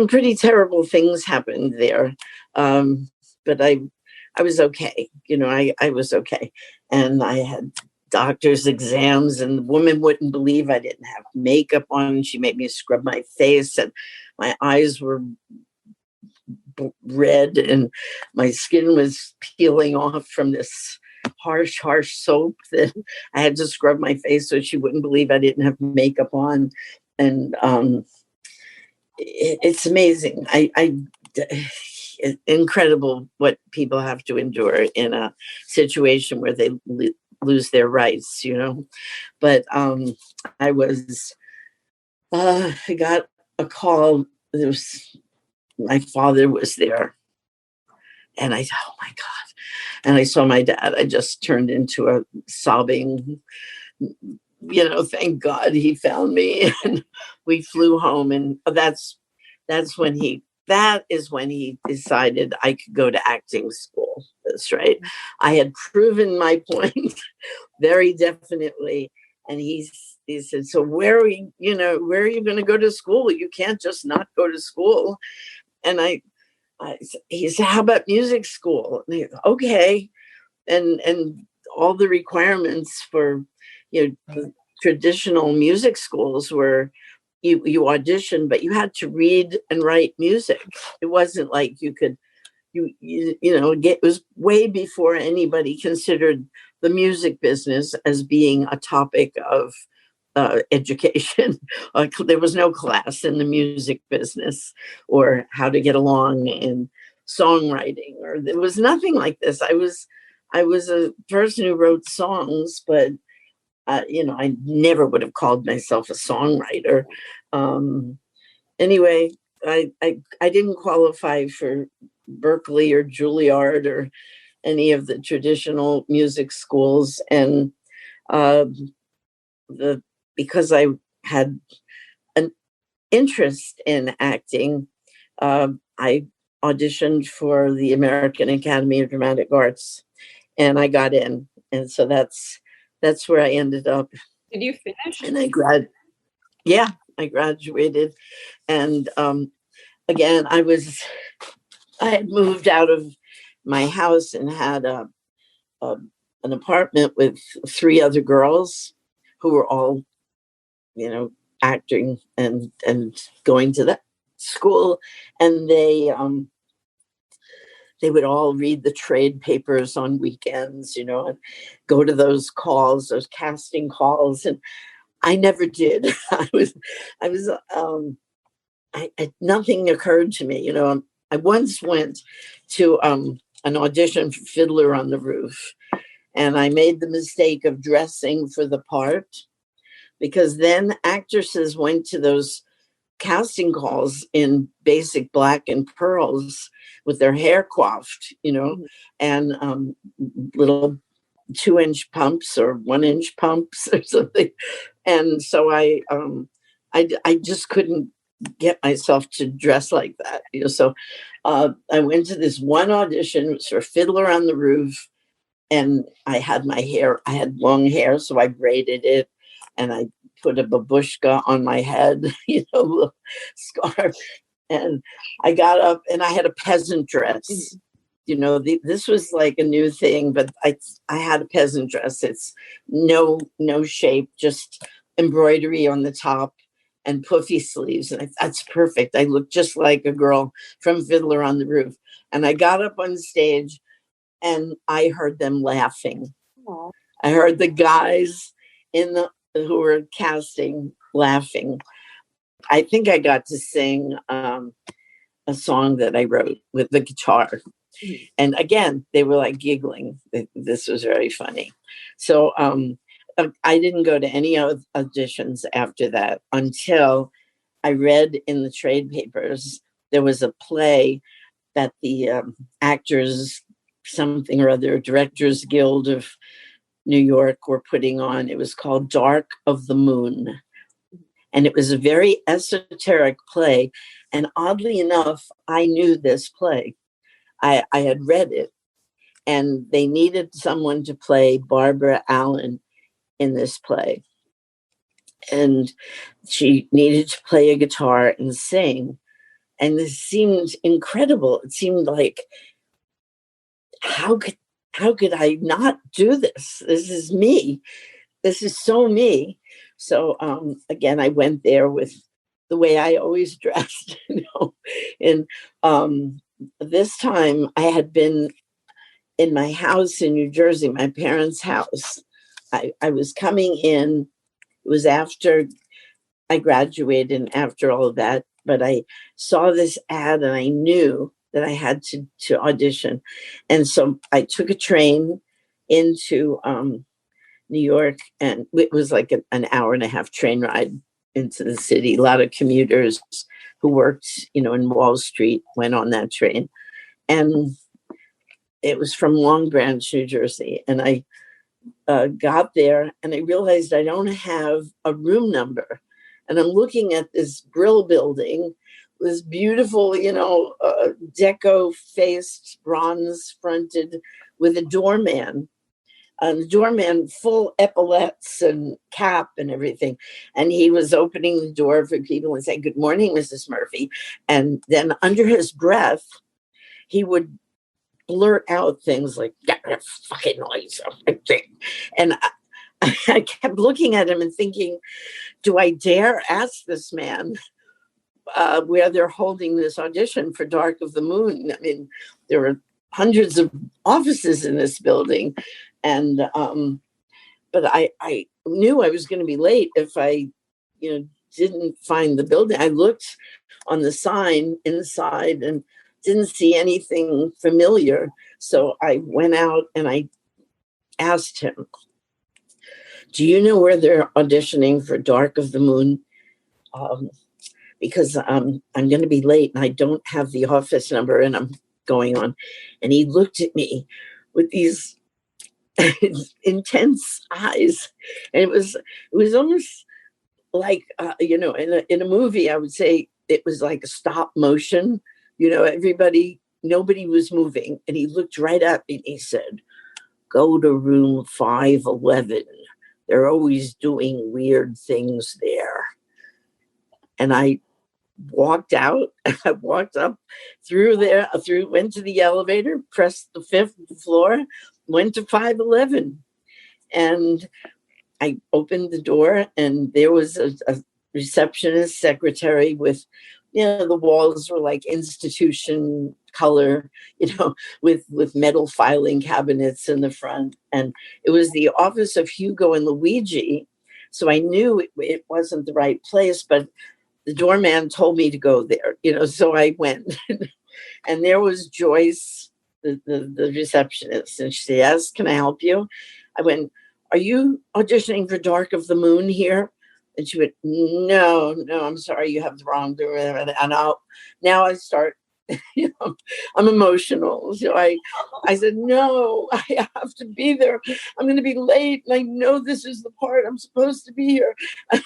pretty terrible things happened there. But I was okay. I was okay. And I had doctor's exams, and the woman wouldn't believe I didn't have makeup on. She made me scrub my face, and my eyes were red, and my skin was peeling off from this harsh soap that I had to scrub my face so she wouldn't believe I didn't have makeup on. And it's amazing. incredible what people have to endure in a situation where they lose their rights, But I got a call. My father was there. And I thought, oh my God. And I saw my dad. I just turned into a sobbing, thank God he found me. And we flew home. And that is when he decided I could go to acting school. That's right. I had proven my point very definitely. And he said, so where are you going to go to school? You can't just not go to school. And he said, how about music school? And said, okay. And all the requirements for, the traditional music schools were you auditioned, but you had to read and write music. It wasn't like you could, it was way before anybody considered the music business as being a topic of education. There was no class in the music business or how to get along in songwriting, or there was nothing like this. I was a person who wrote songs, but I never would have called myself a songwriter. Anyway, I didn't qualify for Berkeley or Juilliard or any of the traditional music schools, and because I had an interest in acting, I auditioned for the American Academy of Dramatic Arts, and I got in. And so that's where I ended up. Did you finish? And I graduated. And again, I had moved out of my house and had an apartment with 3 other girls who were all, acting and going to that school. And they would all read the trade papers on weekends, and go to those casting calls. And I never did. Nothing occurred to me. I once went to an audition for Fiddler on the Roof, and I made the mistake of dressing for the part, because then actresses went to those casting calls in basic black and pearls with their hair coiffed, and little 2-inch pumps or 1-inch pumps or something. And so I just couldn't get myself to dress like that. So I went to this one audition. It was for Fiddler on the Roof. And I had long hair, so I braided it, and I put a babushka on my head, little scarf. And I got up, and I had a peasant dress. This was like a new thing, but I had a peasant dress. It's no shape, just embroidery on the top and puffy sleeves. And that's perfect. I looked just like a girl from Fiddler on the Roof. And I got up on stage, and I heard them laughing. Aww. I heard the guys who were casting laughing. I think I got to sing a song that I wrote with the guitar. Mm-hmm. And again, they were like giggling. This was very funny. So I didn't go to any auditions after that until I read in the trade papers there was a play that the actors something or other, Directors Guild of New York, were putting on. It was called Dark of the Moon. And it was a very esoteric play. And oddly enough, I knew this play. I had read it. And they needed someone to play Barbara Allen in this play. And she needed to play a guitar and sing. And this seemed incredible. It seemed like, how could I not do this? This is me. This is so me. So again, I went there with the way I always dressed, And this time I had been in my house in New Jersey, my parents' house. I was coming in. It was after I graduated and after all of that, but I saw this ad and I knew that I had to audition. And so I took a train into New York, and it was like an hour and a half train ride into the city. A lot of commuters who worked, in Wall Street went on that train. And it was from Long Branch, New Jersey. And I got there and I realized I don't have a room number. And I'm looking at this Brill building, this beautiful, deco-faced, bronze-fronted, with a doorman. And the doorman, full epaulets and cap and everything. And he was opening the door for people and saying, "Good morning, Mrs. Murphy." And then under his breath, he would blurt out things like, "Get that fucking noise." And I kept looking at him and thinking, do I dare ask this man where they're holding this audition for Dark of the Moon? I mean, there were hundreds of offices in this building. And, but I knew I was going to be late if I, didn't find the building. I looked on the sign inside and didn't see anything familiar. So I went out and I asked him, "Do you know where they're auditioning for Dark of the Moon? Because I'm going to be late and I don't have the office number and I'm going on." And he looked at me with these intense eyes, and it was almost like in a movie. I would say it was like a stop motion. Nobody was moving, and he looked right at me and he said, "Go to room 511. They're always doing weird things there." And I walked out. I walked up through there, went to the elevator, pressed the 5th floor, went to 511. And I opened the door, and there was a receptionist secretary with, the walls were like institution color, with metal filing cabinets in the front. And it was the office of Hugo and Luigi. So I knew it wasn't the right place, but the doorman told me to go there, so I went. And there was Joyce, the receptionist. And she said, "Yes, can I help you?" I went, "Are you auditioning for Dark of the Moon here?" And she went, No, I'm sorry, you have the wrong door." And now I start, I'm emotional. So I said, "No, I have to be there. I'm going to be late. And I know this is the part I'm supposed to be here." I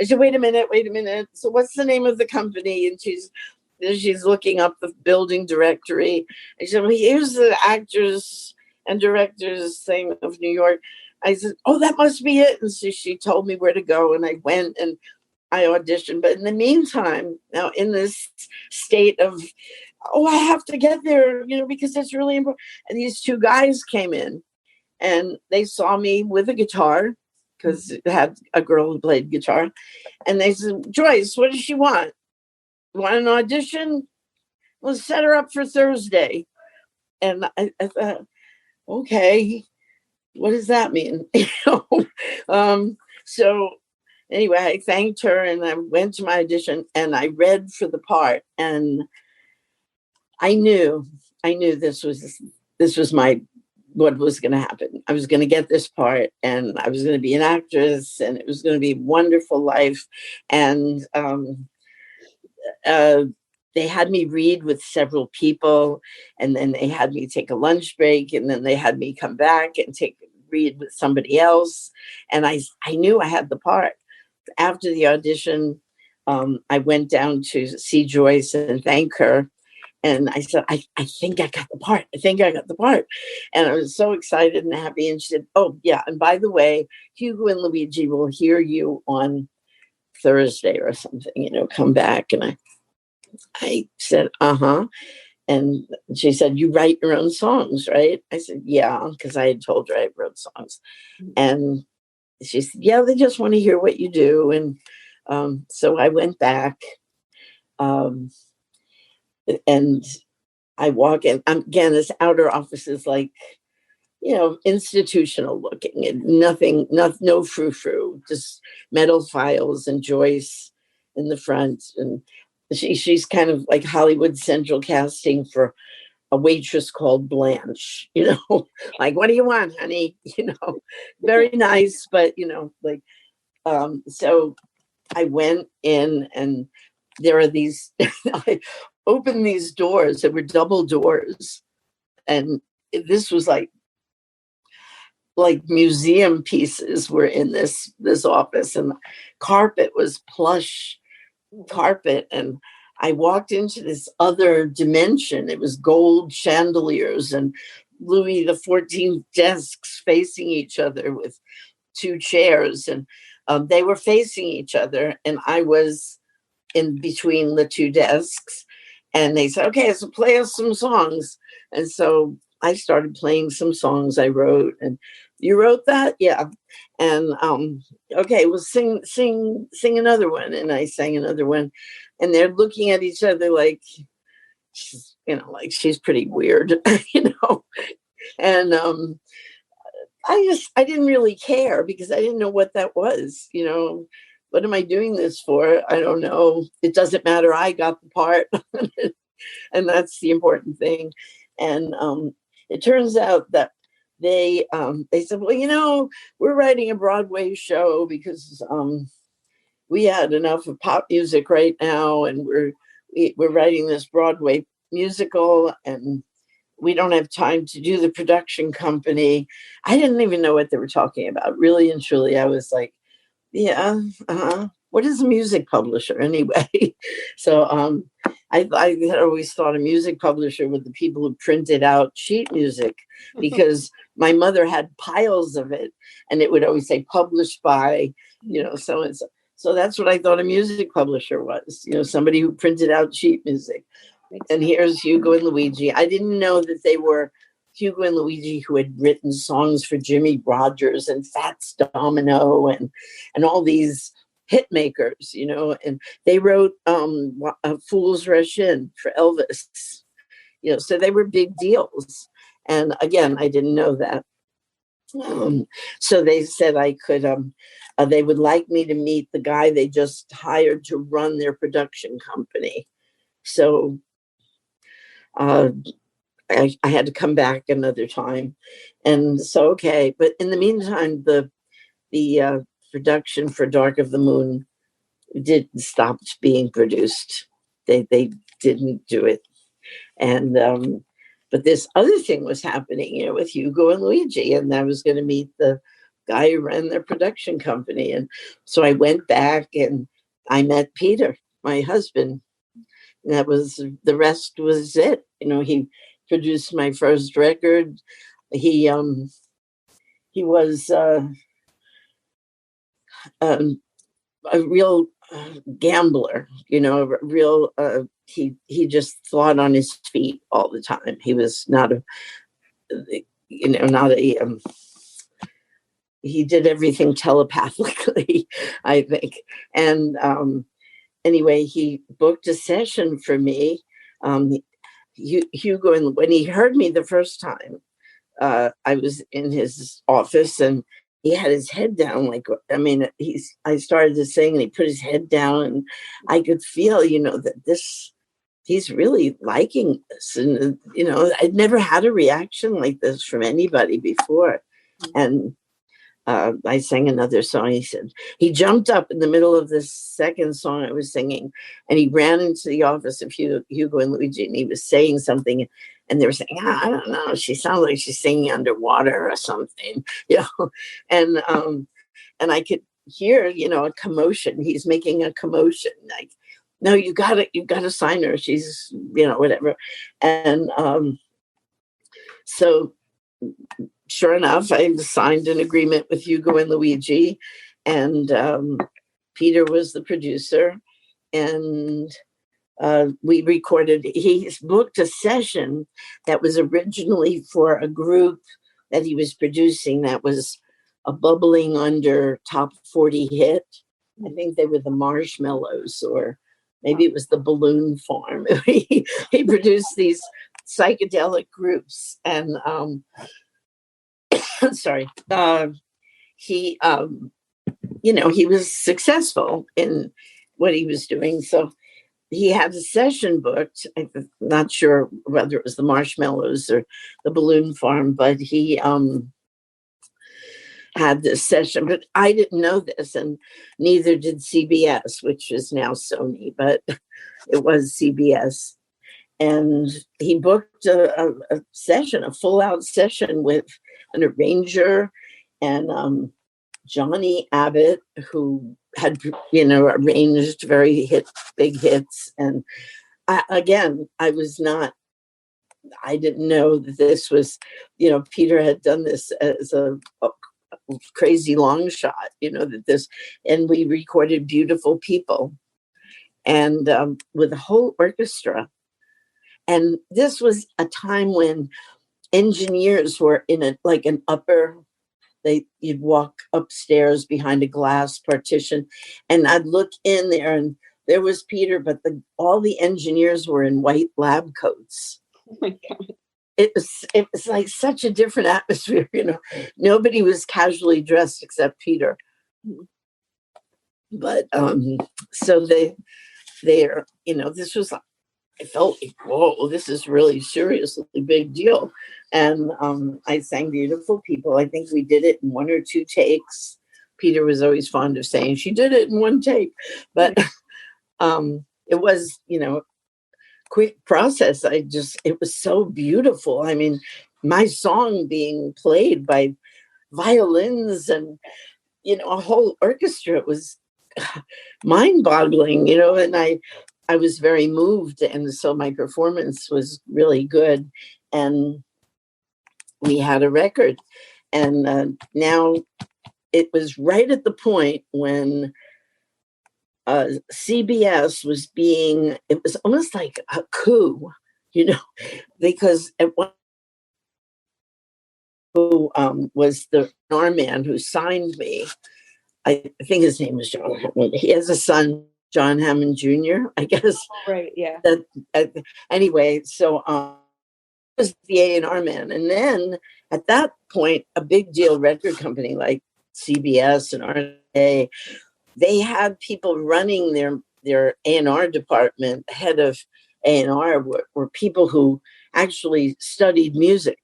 said, wait a minute. "So what's the name of the company?" And she's looking up the building directory. I said, "Well, here's the actors and directors thing of New York." I said, "Oh, that must be it." And so she told me where to go, and I went and I auditioned. But in the meantime, now in this state of, I have to get there, because it's really important. And these two guys came in and they saw me with a guitar, because it had a girl who played guitar. And they said, "Joyce, what does she want? Want an audition? Let's set her up for Thursday." And I thought, okay, what does that mean? So anyway, I thanked her and I went to my audition and I read for the part. And I knew this was what was going to happen. I was going to get this part, and I was going to be an actress, and it was going to be a wonderful life. And they had me read with several people, and then they had me take a lunch break, and then they had me come back and read with somebody else. And I knew I had the part. After the audition, I went down to see Joyce and thank her. And I said, I think I got the part. And I was so excited and happy. And she said, "Oh, yeah. And by the way, Hugo and Luigi will hear you on Thursday or something, come back." And I said, "Uh-huh." And she said, "You write your own songs, right?" I said, "Yeah," because I had told her I wrote songs. And she said, "Yeah, they just want to hear what you do." And so I went back. And I walk in. Again, this outer office is like, institutional looking, and nothing, no frou-frou, just metal files and Joyce in the front. And she's kind of like Hollywood Central casting for a waitress called Blanche, like, what do you want, honey? Very nice, but, like, so I went in and there are these, I opened these doors that were double doors. And this was like museum pieces were in this office, and the carpet was plush carpet. And I walked into this other dimension. It was gold chandeliers and Louis XIV desks facing each other with two chairs, and they were facing each other, and I was in between the two desks. And they said, okay, so play us some songs. And so I started playing some songs I wrote. And you wrote that? Yeah. And okay, well, sing another one. And I sang another one. And they're looking at each other like, like she's pretty weird, And I didn't really care because I didn't know what that was, What am I doing this for? I don't know. It doesn't matter. I got the part. And that's the important thing. And it turns out that they said, well, we're writing a Broadway show because we had enough of pop music right now, and we're writing this Broadway musical, and we don't have time to do the production company. I didn't even know what they were talking about. Really and truly, I was like, yeah, what is a music publisher anyway? So I had always thought a music publisher were the people who printed out sheet music, because my mother had piles of it, and it would always say published by, so and so. So that's what I thought a music publisher was, somebody who printed out sheet music. And here's Hugo and Luigi. I didn't know that they were Hugo and Luigi who had written songs for Jimmy Rogers and Fats Domino and all these hit makers, and they wrote Fools Rush In for Elvis, so they were big deals. And again, I didn't know that. So they said I could, they would like me to meet the guy they just hired to run their production company. So I had to come back another time. And so, okay. But in the meantime, the production for Dark of the Moon stopped being produced. They didn't do it. And but this other thing was happening, with Hugo and Luigi, and I was going to meet the guy who ran their production company. And so I went back and I met Peter, my husband. And that was, the rest was it. He produced my first record. He was a real gambler, real. He just thought on his feet all the time. He was not he did everything telepathically, I think. And anyway, he booked a session for me. Hugo, and when he heard me the first time, I was in his office and he had his head down. I started to sing and he put his head down, and I could feel, that he's really liking this. And, I'd never had a reaction like this from anybody before. And I sang another song. He jumped up in the middle of this second song I was singing, and he ran into the office of Hugo and Luigi, and he was saying something, and they were saying, I don't know, she sounds like she's singing underwater or something, and I could hear, a commotion. He's making a commotion, like, no, you gotta sign her. She's, whatever. And so sure enough, I signed an agreement with Hugo and Luigi, and Peter was the producer, and we recorded. He booked a session that was originally for a group that he was producing that was a bubbling under top 40 hit. I think they were the Marshmallows, or maybe it was the Balloon Farm. He produced these psychedelic groups, and sorry, he he was successful in what he was doing. So he had a session booked. I'm not sure whether it was the Marshmallows or the Balloon Farm, but he had this session. But I didn't know this, and neither did CBS, which is now Sony, but it was CBS. And he booked a session, a full-out session with an arranger and Johnny Abbott, who had, arranged big hits. And I didn't know that this was, Peter had done this as a crazy long shot, and we recorded Beautiful People and with a whole orchestra. And this was a time when engineers were in an upper, you'd walk upstairs behind a glass partition, and I'd look in there, and there was Peter, but all the engineers were in white lab coats. Oh my God. It was like such a different atmosphere, Nobody was casually dressed except Peter. But so they're, this was, I felt like, whoa, this is really seriously big deal. And I sang Beautiful People. I think we did it in 1 or 2 takes. Peter was always fond of saying she did it in 1 take, but it was, quick process. It was so beautiful. I mean, my song being played by violins and, a whole orchestra, it was mind-boggling, and I was very moved. And so my performance was really good. And we had a record. And now it was right at the point when CBS was it was almost like a coup, because at one who was the R man who signed me. I think his name was John Hammond. He has a son, John Hammond Jr., I guess. Right, yeah. Anyway, so was the A&R man. And then at that point, a big deal record company like CBS and RCA, they had people running their A&R department. Head of A&R were people who actually studied music.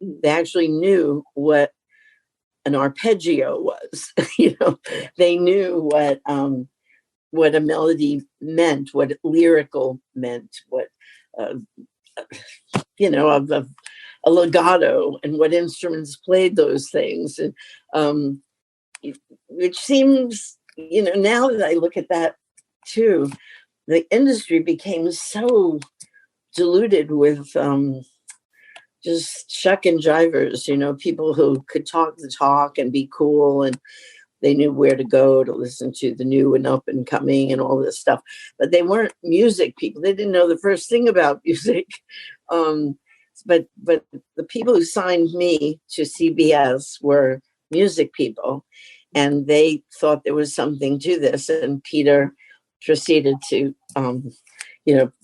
They actually knew what an arpeggio was. They knew what a melody meant, what lyrical meant, what a legato, and what instruments played those things. And which seems, now that I look at that too, the industry became so diluted with just shuck and jivers, people who could talk the talk and be cool, and they knew where to go to listen to the new and up and coming and all this stuff. But they weren't music people. They didn't know the first thing about music. But the people who signed me to CBS were music people, and they thought there was something to this. And Peter proceeded to,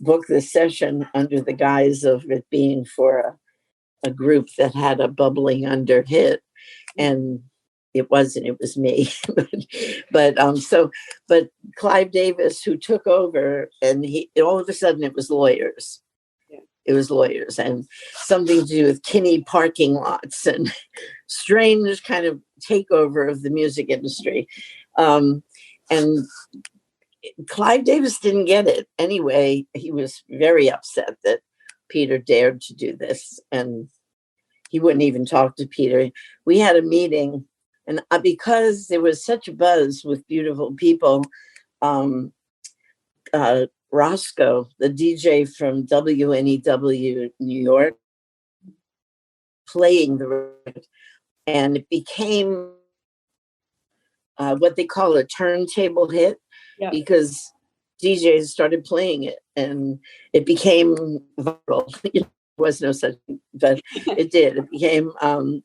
book this session under the guise of it being for a group that had a bubbling under hit, and it wasn't. It was me. but Clive Davis, who took over, and all of a sudden it was lawyers. Yeah. It was lawyers, and something to do with Kinney parking lots and strange kind of takeover of the music industry. And Clive Davis didn't get it anyway. He was very upset that Peter dared to do this, and he wouldn't even talk to Peter. We had a meeting, and because there was such a buzz with Beautiful People, Roscoe, the DJ from WNEW New York, playing the record, and it became what they call a turntable hit. Yeah. Because DJs started playing it, and it became viral. There was no such thing, but it did. It became, all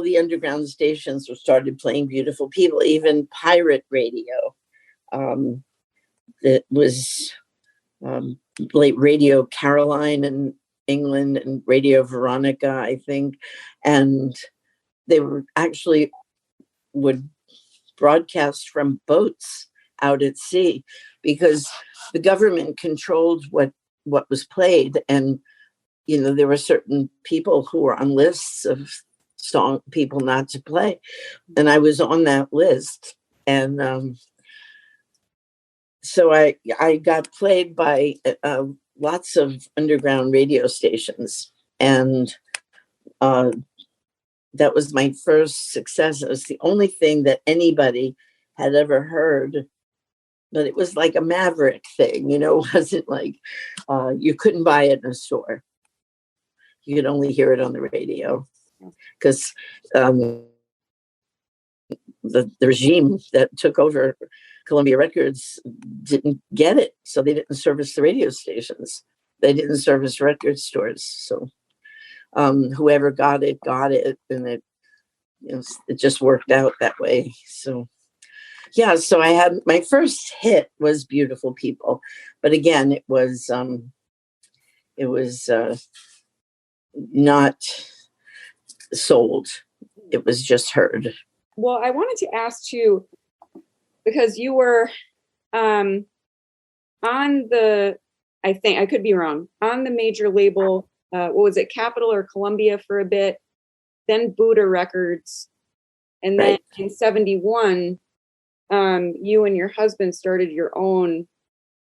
the underground stations started playing Beautiful People, even pirate radio. It was like Radio Caroline in England and Radio Veronica, I think. And they would broadcast from boats out at sea. because the government controlled what was played. And, there were certain people who were on lists of people not to play. And I was on that list. And so I got played by lots of underground radio stations. And that was my first success. It was the only thing that anybody had ever heard. But it was like a maverick thing, it wasn't like you couldn't buy it in a store. You could only hear it on the radio because the regime that took over Columbia Records didn't get it. So they didn't service the radio stations. They didn't service record stores. So whoever got it. And it just worked out that way. So yeah, so I had my first hit was Beautiful People, but again, it was not sold. It was just heard. Well, I wanted to ask you, because you were on the, I think, I could be wrong, on the major label, what was it, Capitol or Columbia for a bit, then Buddha Records, and then in 71, you and your husband started your own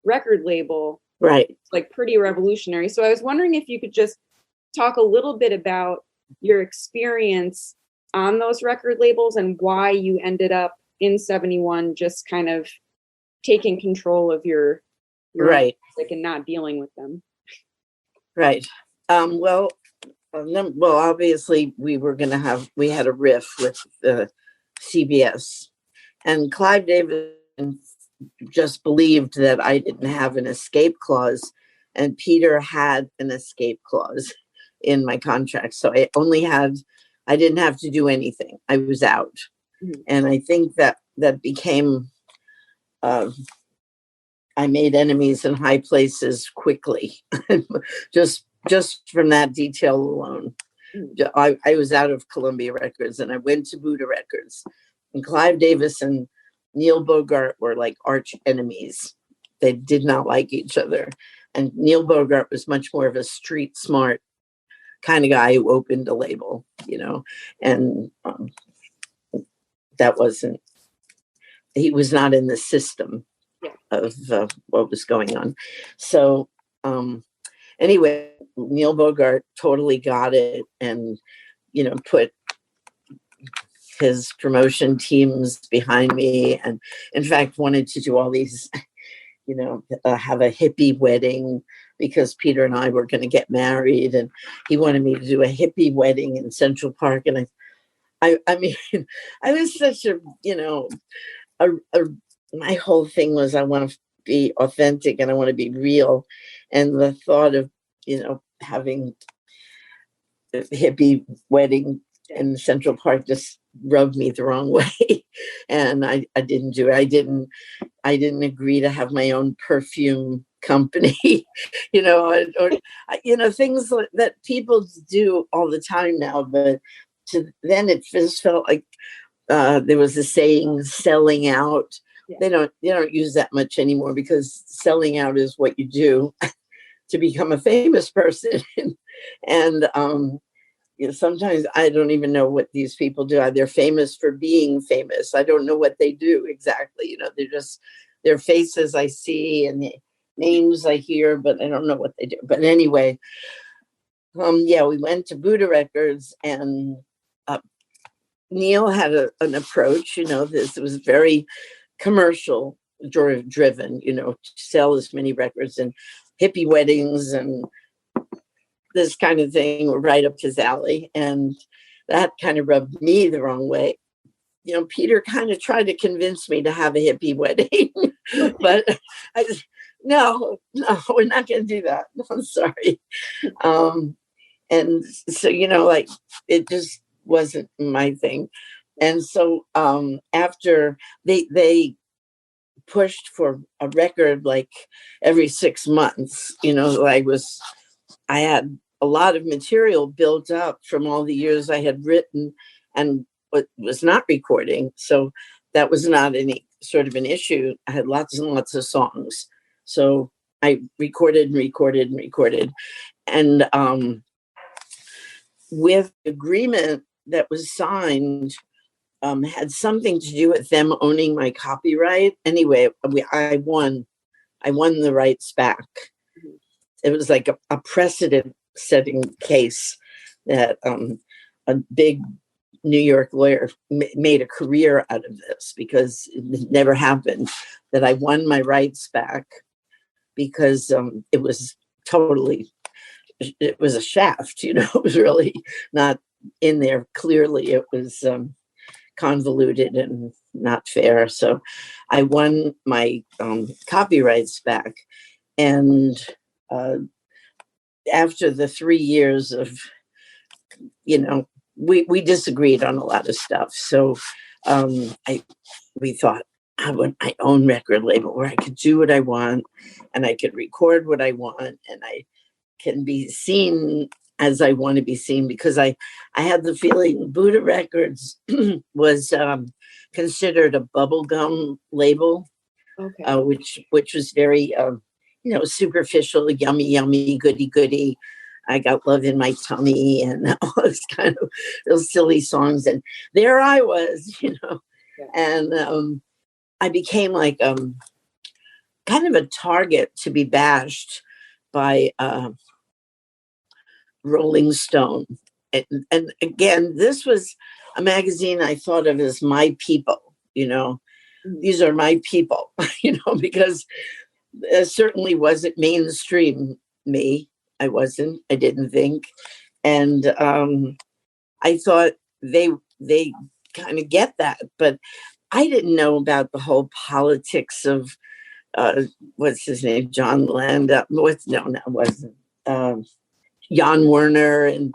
record label. Right. It's like pretty revolutionary. So I was wondering if you could just talk a little bit about your experience on those record labels and why you ended up in 71 just kind of taking control of your right music and not dealing with them. Right. Well, obviously we had a riff with CBS, and Clive Davis just believed that I didn't have an escape clause, and Peter had an escape clause in my contract. So I didn't have to do anything. I was out. Mm-hmm. And I think that became, I made enemies in high places quickly, just from that detail alone. Mm-hmm. I was out of Columbia Records and I went to Buddha Records, and Clive Davis and Neil Bogart were like arch enemies. They did not like each other. And Neil Bogart was much more of a street smart kind of guy who opened a label, and he was not in the system of what was going on. So anyway, Neil Bogart totally got it and, put his promotion teams behind me, and in fact wanted to do all these, have a hippie wedding because Peter and I were going to get married, and he wanted me to do a hippie wedding in Central Park. And I mean, I was such my whole thing was I want to be authentic and I want to be real. And the thought of, having a hippie wedding in Central Park just rubbed me the wrong way. And I didn't do it. I didn't agree to have my own perfume company, or things that people do all the time now. But then it just felt like there was a saying, selling out. Yeah. They don't use that much anymore because selling out is what you do to become a famous person. And sometimes I don't even know what these people do. They're famous for being famous. I don't know what they do exactly. They're just their faces I see and the names I hear, but I don't know what they do. But anyway, we went to Buddha Records, and Neil had an approach. This was very commercial driven. To sell as many records, and hippie weddings and this kind of thing were right up his alley, and that kind of rubbed me the wrong way. Peter kind of tried to convince me to have a hippie wedding, but I just, no, we're not going to do that. I'm sorry. And so, it just wasn't my thing. And so after they pushed for a record like every 6 months, I had a lot of material built up from all the years I had written and was not recording. So that was not any sort of an issue. I had lots and lots of songs. So I recorded and recorded and recorded. And with agreement that was signed, had something to do with them owning my copyright. Anyway, I won the rights back. It was like a precedent-setting case that a big New York lawyer made a career out of this, because it never happened that I won my rights back, because it was a shaft, it was really not in there clearly. It was convoluted and not fair. So I won my copyrights back. And after the 3 years of, we disagreed on a lot of stuff. So we thought, I want my own record label where I could do what I want, and I could record what I want, and I can be seen as I want to be seen, because I had the feeling Buddha Records was considered a bubblegum label, okay. which was very, superficial, yummy, goody. I got love in my tummy and all this kind of those silly songs. And there I was, Yeah. and I became like kind of a target to be bashed by Rolling Stone. And again, this was a magazine I thought of as my people, these are my people, because it certainly wasn't mainstream me. I didn't think. And I thought they kind of get that, but I didn't know about the whole politics of what's his name, John Land. It wasn't. Jan Werner and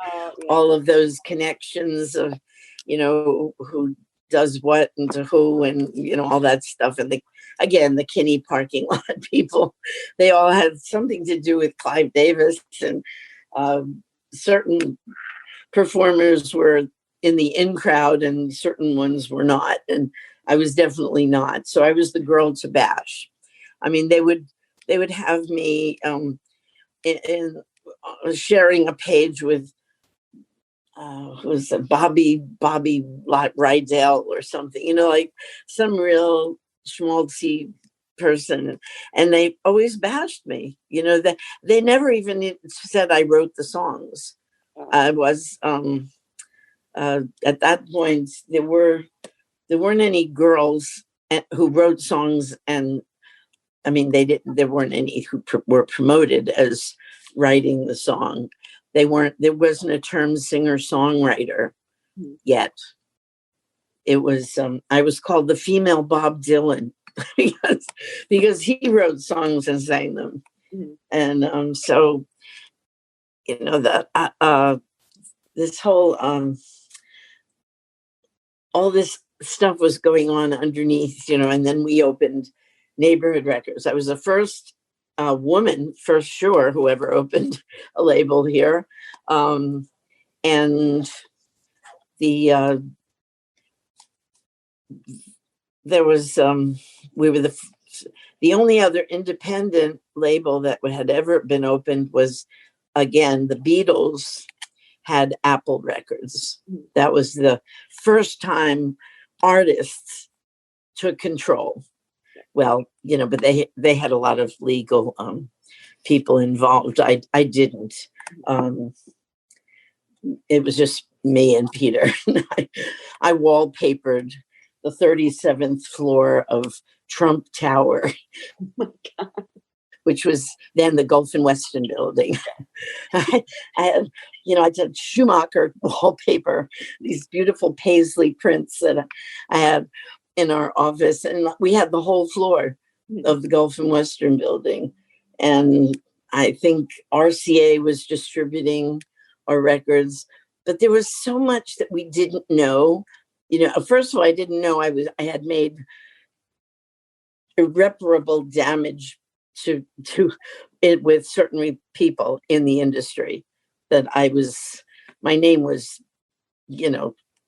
all of those connections of, who does what and to who, and, all that stuff. And the Kinney parking lot people, they all had something to do with Clive Davis, and certain performers were in the in crowd and certain ones were not. And I was definitely not. So I was the girl to bash. I mean, they would have me in sharing a page with who was it, Bobby Rydell or something, like some real schmaltzy person, and they always bashed me. That they never even said I wrote the songs. I was at that point there weren't any girls who wrote songs, and I mean there weren't any who were promoted as writing the song. There wasn't a term singer-songwriter yet. It was I was called the female Bob Dylan because he wrote songs and sang them. And so that this whole all this stuff was going on underneath, and then we opened Neighborhood Records. I was the first woman, for sure, who ever opened a label here. And there was, we were the only other independent label that had ever been opened was, again, the Beatles had Apple Records. That was the first time artists took control. Well, but they had a lot of legal people involved. I didn't. It was just me and Peter. I wallpapered the 37th floor of Trump Tower, which was then the Gulf and Western building. I did Schumacher wallpaper, these beautiful paisley prints that I had in our office, and we had the whole floor of the Gulf and Western building. And I think RCA was distributing our records, but there was so much that we didn't know. First of all, I didn't know I had made irreparable damage to it with certain people in the industry. That my name was,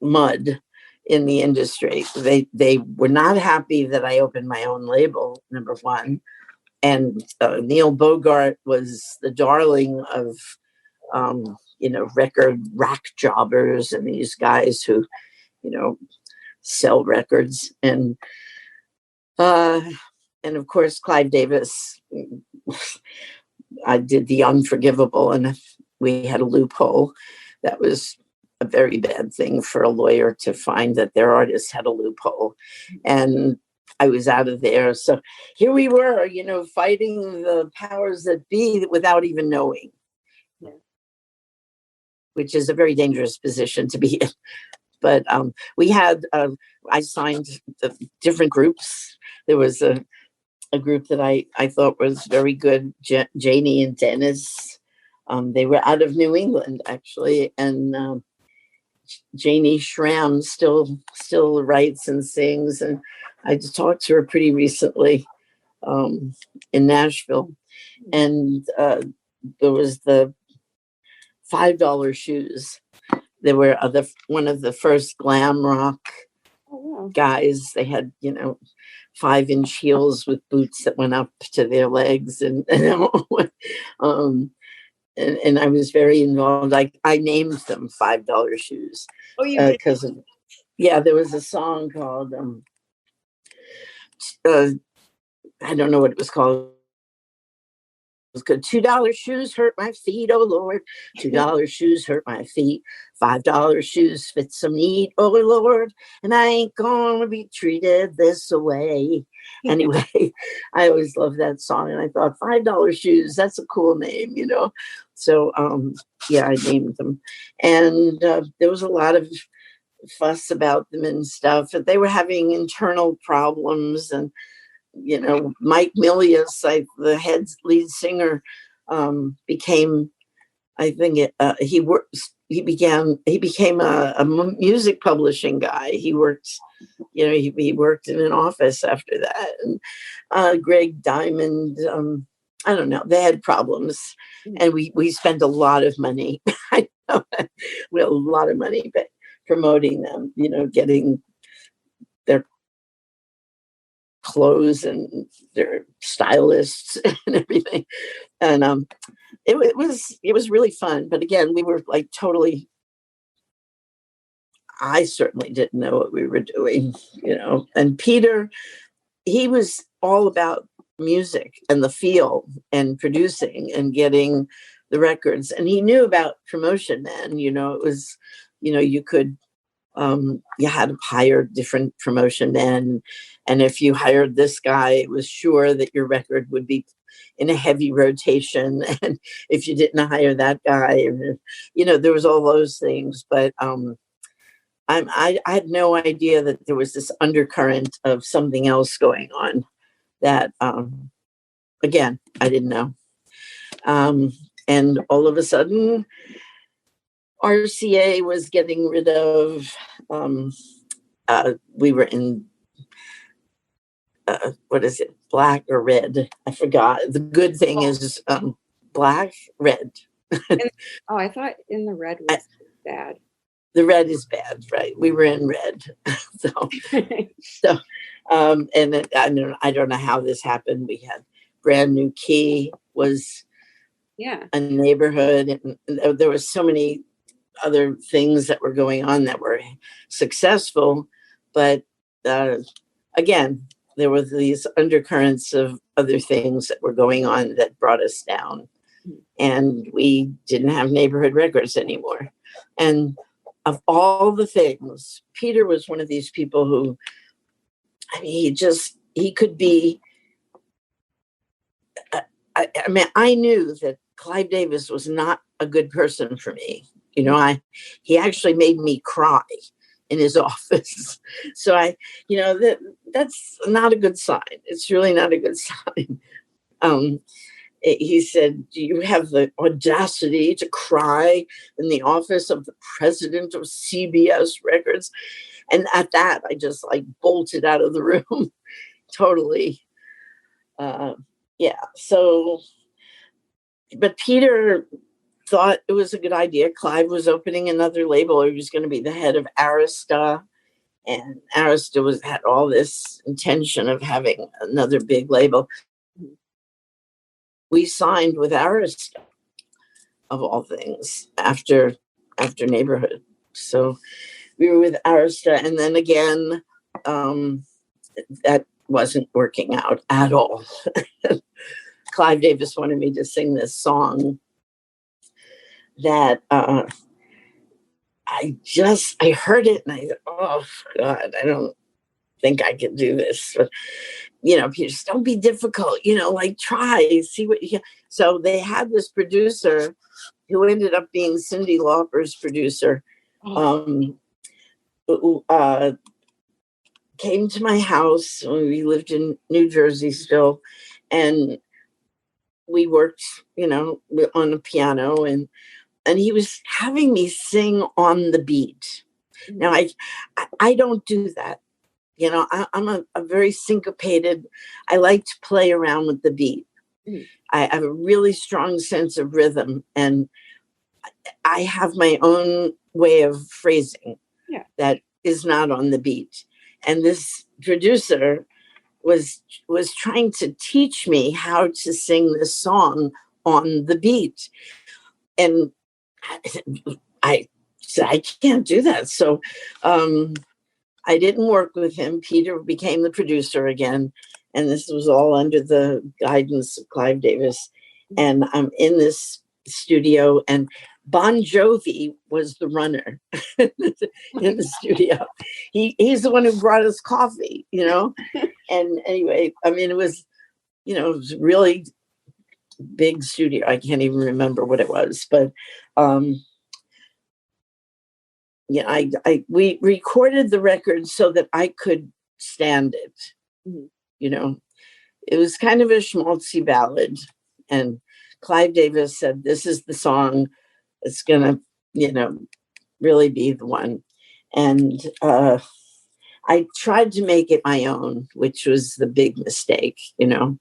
mud in the industry. They were not happy that I opened my own label, number one. And Neil Bogart was the darling of, record rock jobbers and these guys who, sell records. And of course, Clive Davis, I did The Unforgivable, and we had a loophole. That was a very bad thing for a lawyer to find, that their artist had a loophole. And I was out of there. So here we were, fighting the powers that be without even knowing, which is a very dangerous position to be in. But we had, I signed the different groups. There was a group that I thought was very good, Janie and Dennis. They were out of New England, actually. And Janie Schramm still writes and sings. And I talked to her pretty recently in Nashville. And there was the $5 shoes. They were one of the first glam rock guys. They had, 5-inch heels with boots that went up to their legs. And I was very involved. I named them $5 shoes. Oh, you did? Because there was a song called, I don't know what it was called. It was good. $2 shoes hurt my feet, oh Lord. $2 shoes hurt my feet. $5 shoes fit some need, oh Lord. And I ain't gonna be treated this way. Anyway, I always loved that song, and I thought $5 shoes, that's a cool name, So I named them. And there was a lot of fuss about them and stuff. They were having internal problems, and Mike Milius, the lead singer, became, I think he became a music publishing guy. He worked, he worked in an office after that. And Greg Diamond, I don't know, they had problems, and we spent a lot of money. I know, we had a lot of money promoting them, getting their clothes and their stylists and everything. And it was really fun. But again, we were like totally, I certainly didn't know what we were doing, And Peter, he was all about music and the feel and producing and getting the records. And he knew about promotion then, it was, you could, you had to hire different promotion men. And if you hired this guy, it was sure that your record would be in a heavy rotation. And if you didn't hire that guy, there was all those things. But I had no idea that there was this undercurrent of something else going on that, again, I didn't know. And all of a sudden, RCA was getting rid of, we were in, what is it, black or red? I forgot. The good thing is black, red. I thought in the red was bad. The red is bad, right? We were in red. And I don't know how this happened. We had Brand New Key was a neighborhood, and there was so many other things that were going on that were successful, but again, there were these undercurrents of other things that were going on that brought us down, and we didn't have neighborhood records anymore. And of all the things, Peter was one of these people who, he could be, I knew that Clive Davis was not a good person for me. He actually made me cry in his office. So that's not a good sign. It's really not a good sign. He said, "Do you have the audacity to cry in the office of the president of CBS Records?" And at that, I just bolted out of the room totally. So, but Peter thought it was a good idea. Clive was opening another label. He was going to be the head of Arista. And Arista had all this intention of having another big label. We signed with Arista, of all things, after Neighborhood. So we were with Arista, and then again, that wasn't working out at all. Clive Davis wanted me to sing this song that I heard it and I thought, oh God, I don't think I can do this. But, Peter, just don't be difficult, like try, see what you can. So they had this producer who ended up being Cyndi Lauper's producer, who came to my house when we lived in New Jersey still. And we worked, on a piano, and he was having me sing on the beat. Now, I don't do that. I'm a very syncopated. I like to play around with the beat. I have a really strong sense of rhythm, and I have my own way of phrasing that is not on the beat. And this producer was trying to teach me how to sing this song on the beat. And I said, I can't do that. So I didn't work with him. Peter became the producer again. And this was all under the guidance of Clive Davis. And I'm in this studio, and Bon Jovi was the runner in the studio. He's the one who brought us coffee, And anyway, I mean, it was a really big studio. I can't even remember what it was, but we recorded the record so that I could stand it. It was kind of a schmaltzy ballad, and Clive Davis said, "This is the song that's gonna, really be the one." And I tried to make it my own, which was the big mistake, and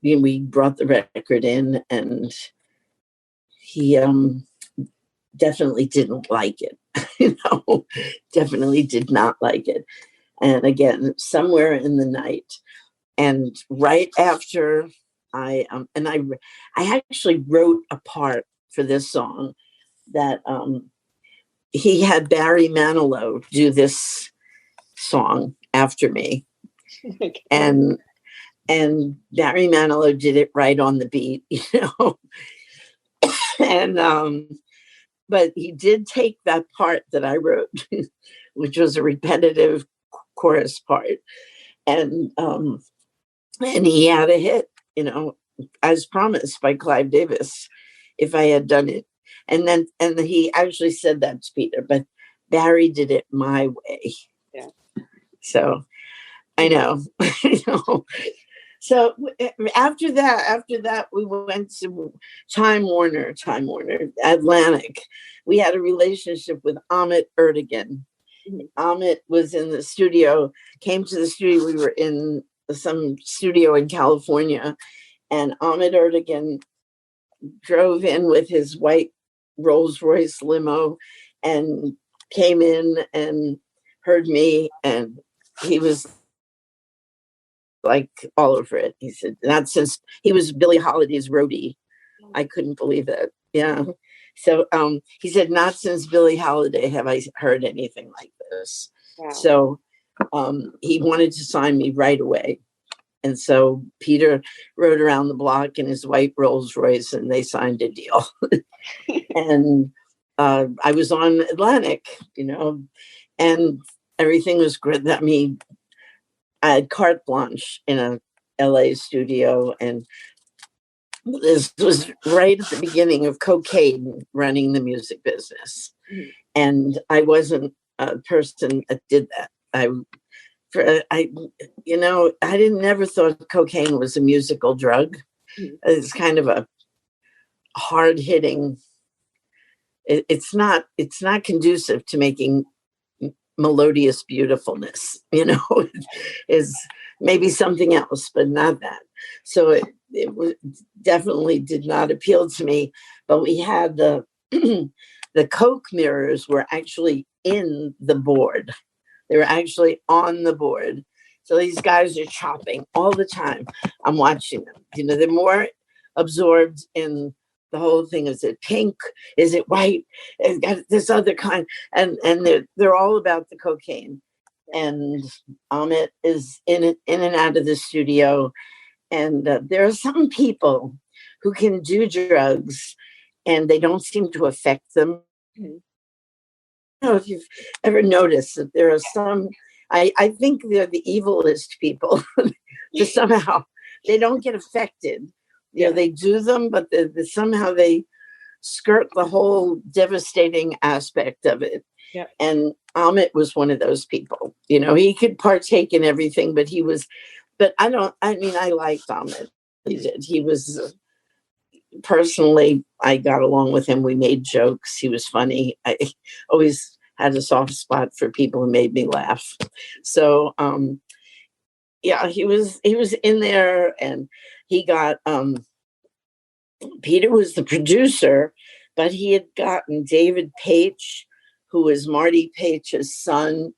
we brought the record in, and he definitely didn't like it. Definitely did not like it. And again, somewhere in the night, and right after I actually wrote a part for this song that he had Barry Manilow do this song after me. And Barry Manilow did it right on the beat, and but he did take that part that I wrote, which was a repetitive chorus part, and he had a hit, as promised by Clive Davis, if I had done it. And he actually said that to Peter, but Barry did it my way. Yeah. So I know. So after that, we went to Time Warner, Atlantic. We had a relationship with Amit Erdogan. Amit was in the studio, came to the studio. We were in some studio in California, and Amit Erdogan drove in with his white Rolls-Royce limo and came in and heard me, and he was like all over it. He said, not since he was Billie Holiday's roadie. I couldn't believe it. Yeah. So he said, not since Billie Holiday have I heard anything like this. Wow. So he wanted to sign me right away. And so Peter rode around the block in his white Rolls Royce, and they signed a deal. And I was on Atlantic, and everything was good. I mean, I had carte blanche in a LA studio, and this was right at the beginning of cocaine running the music business. And I wasn't a person that did that. I never thought cocaine was a musical drug. It's kind of a hard hitting. It's not conducive to making melodious beautifulness, is maybe something else, but not that. So it was, definitely did not appeal to me. But we had the the Coke mirrors were actually in the board. They were actually on the board. So these guys are chopping all the time. I'm watching them. You know, they're more absorbed in the whole thing. Is it pink? Is it white? It's got this other kind. And they're all about the cocaine. And Amit is in and out of the studio. And there are some people who can do drugs and they don't seem to affect them. Mhm. I don't know if you've ever noticed that there are some, I think they're the evilest people. Just somehow they don't get affected. You know, they do them, but somehow they skirt the whole devastating aspect of it. Yep. And Amit was one of those people. You know, he could partake in everything, but I liked Amit. He did. He was, personally, I got along with him. We made jokes. He was funny. I always had a soft spot for people who made me laugh. So, yeah, he was in there, and he got, Peter was the producer, but he had gotten David Paich, who was Marty Paich's son,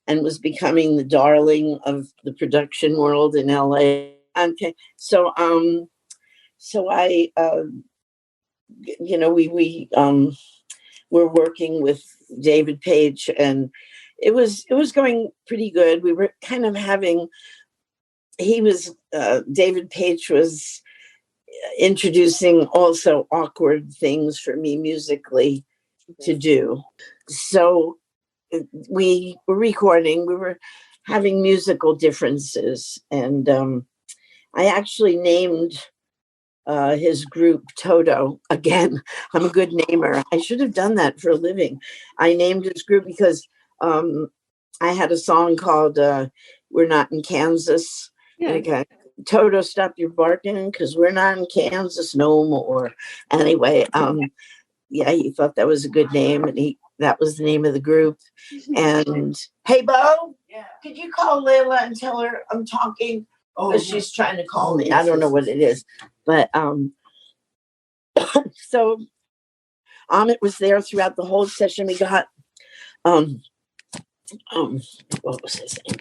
and was becoming the darling of the production world in LA. Okay, so I, you know, we were working with David Paich, and it was going pretty good. We were kind of having. David Paich was introducing also awkward things for me musically to do. So we were recording. We were having musical differences, and I actually named his group Toto. Again, I'm a good namer. I should have done that for a living. I named his group because I had a song called "We're Not in Kansas." Yeah. Okay. Toto, stop your barking, because we're not in Kansas no more. Anyway, yeah, he thought that was a good name, and that was the name of the group. And hey, Bo, could you call Layla and tell her I'm talking? Because she's trying to call me. I don't know what it is, but so Amit was there throughout the whole session. We got what was his name?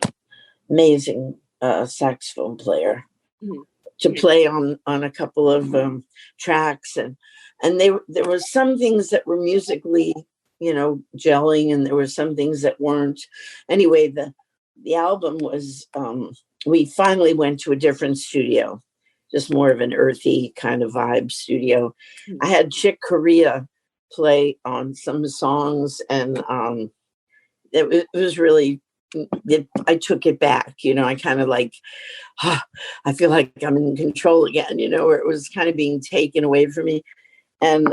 Amazing saxophone player. Mhm. To play on a couple of tracks, and there were some things that were musically, you know, gelling, and there were some things that weren't. Anyway, the album was we finally went to a different studio, just more of an earthy kind of vibe studio. I had Chick Corea play on some songs, and it was really. I took it back, you know. I kind of like, I feel like I'm in control again, you know, where it was kind of being taken away from me, and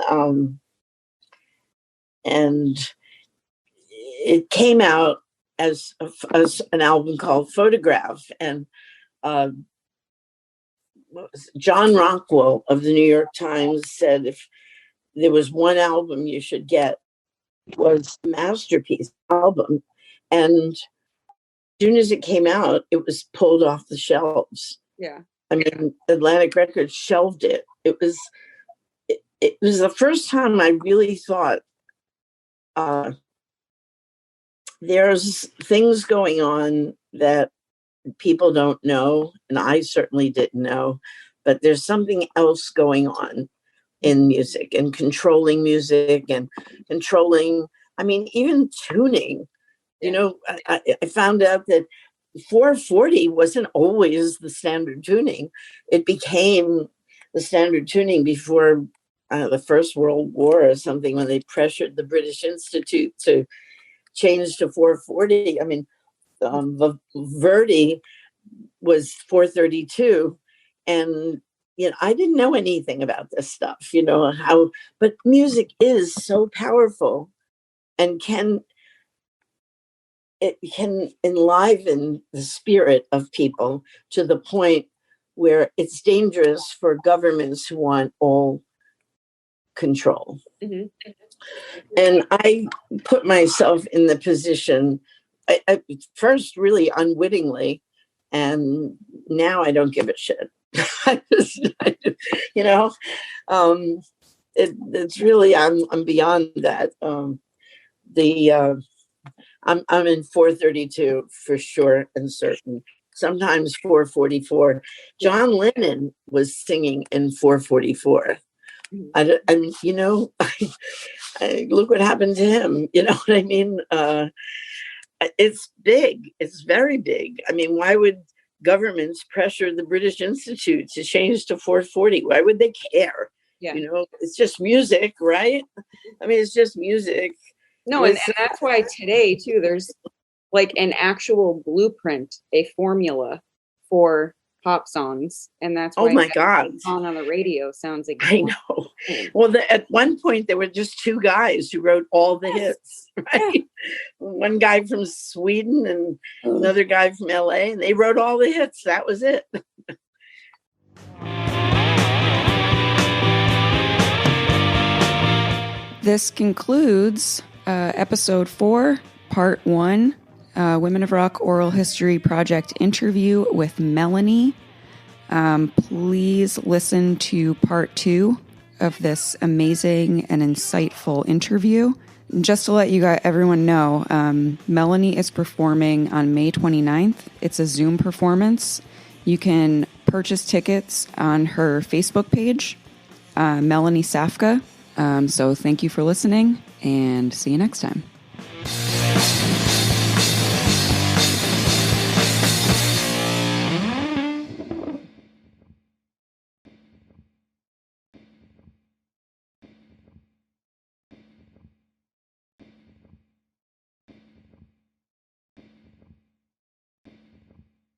it came out as an album called Photograph, and John Rockwell of the New York Times said if there was one album you should get, it was the Masterpiece album, and soon as it came out, it was pulled off the shelves. Yeah. I mean, Atlantic Records shelved it. It was the first time I really thought there's things going on that people don't know, and I certainly didn't know, but there's something else going on in music, and controlling music, and controlling, I mean, even tuning. You know, I found out that 440 wasn't always the standard tuning. It became the standard tuning before the First World War or something, when they pressured the British Institute to change to 440. I mean, Verdi was 432, and you know, I didn't know anything about this stuff. You know but music is so powerful, and it can enliven the spirit of people to the point where it's dangerous for governments who want all control. Mhm. And I put myself in the position, I first really unwittingly, and now I don't give a shit. You know, it's really, I'm beyond that. I'm in 432 for sure and certain. Sometimes 444. John Lennon was singing in 444. And you know, look what happened to him. You know what I mean? It's big. It's very big. I mean, why would governments pressure the British Institute to change to 440? Why would they care? Yeah. You know, it's just music, right? I mean, it's just music. No, and that's why today too, there's like an actual blueprint, a formula for pop songs, and that's why oh my God, on the radio sounds like I know. Well, at one point there were just two guys who wrote all the hits, right? Yeah. One guy from Sweden and another guy from LA, and they wrote all the hits. That was it. This concludes episode 4, part 1, Women of Rock Oral History Project interview with Melanie. Please listen to part 2 of this amazing and insightful interview. Just to let everyone know, Melanie is performing on May 29th. It's a Zoom performance. You can purchase tickets on her Facebook page, Melanie Safka. So thank you for listening, and see you next time.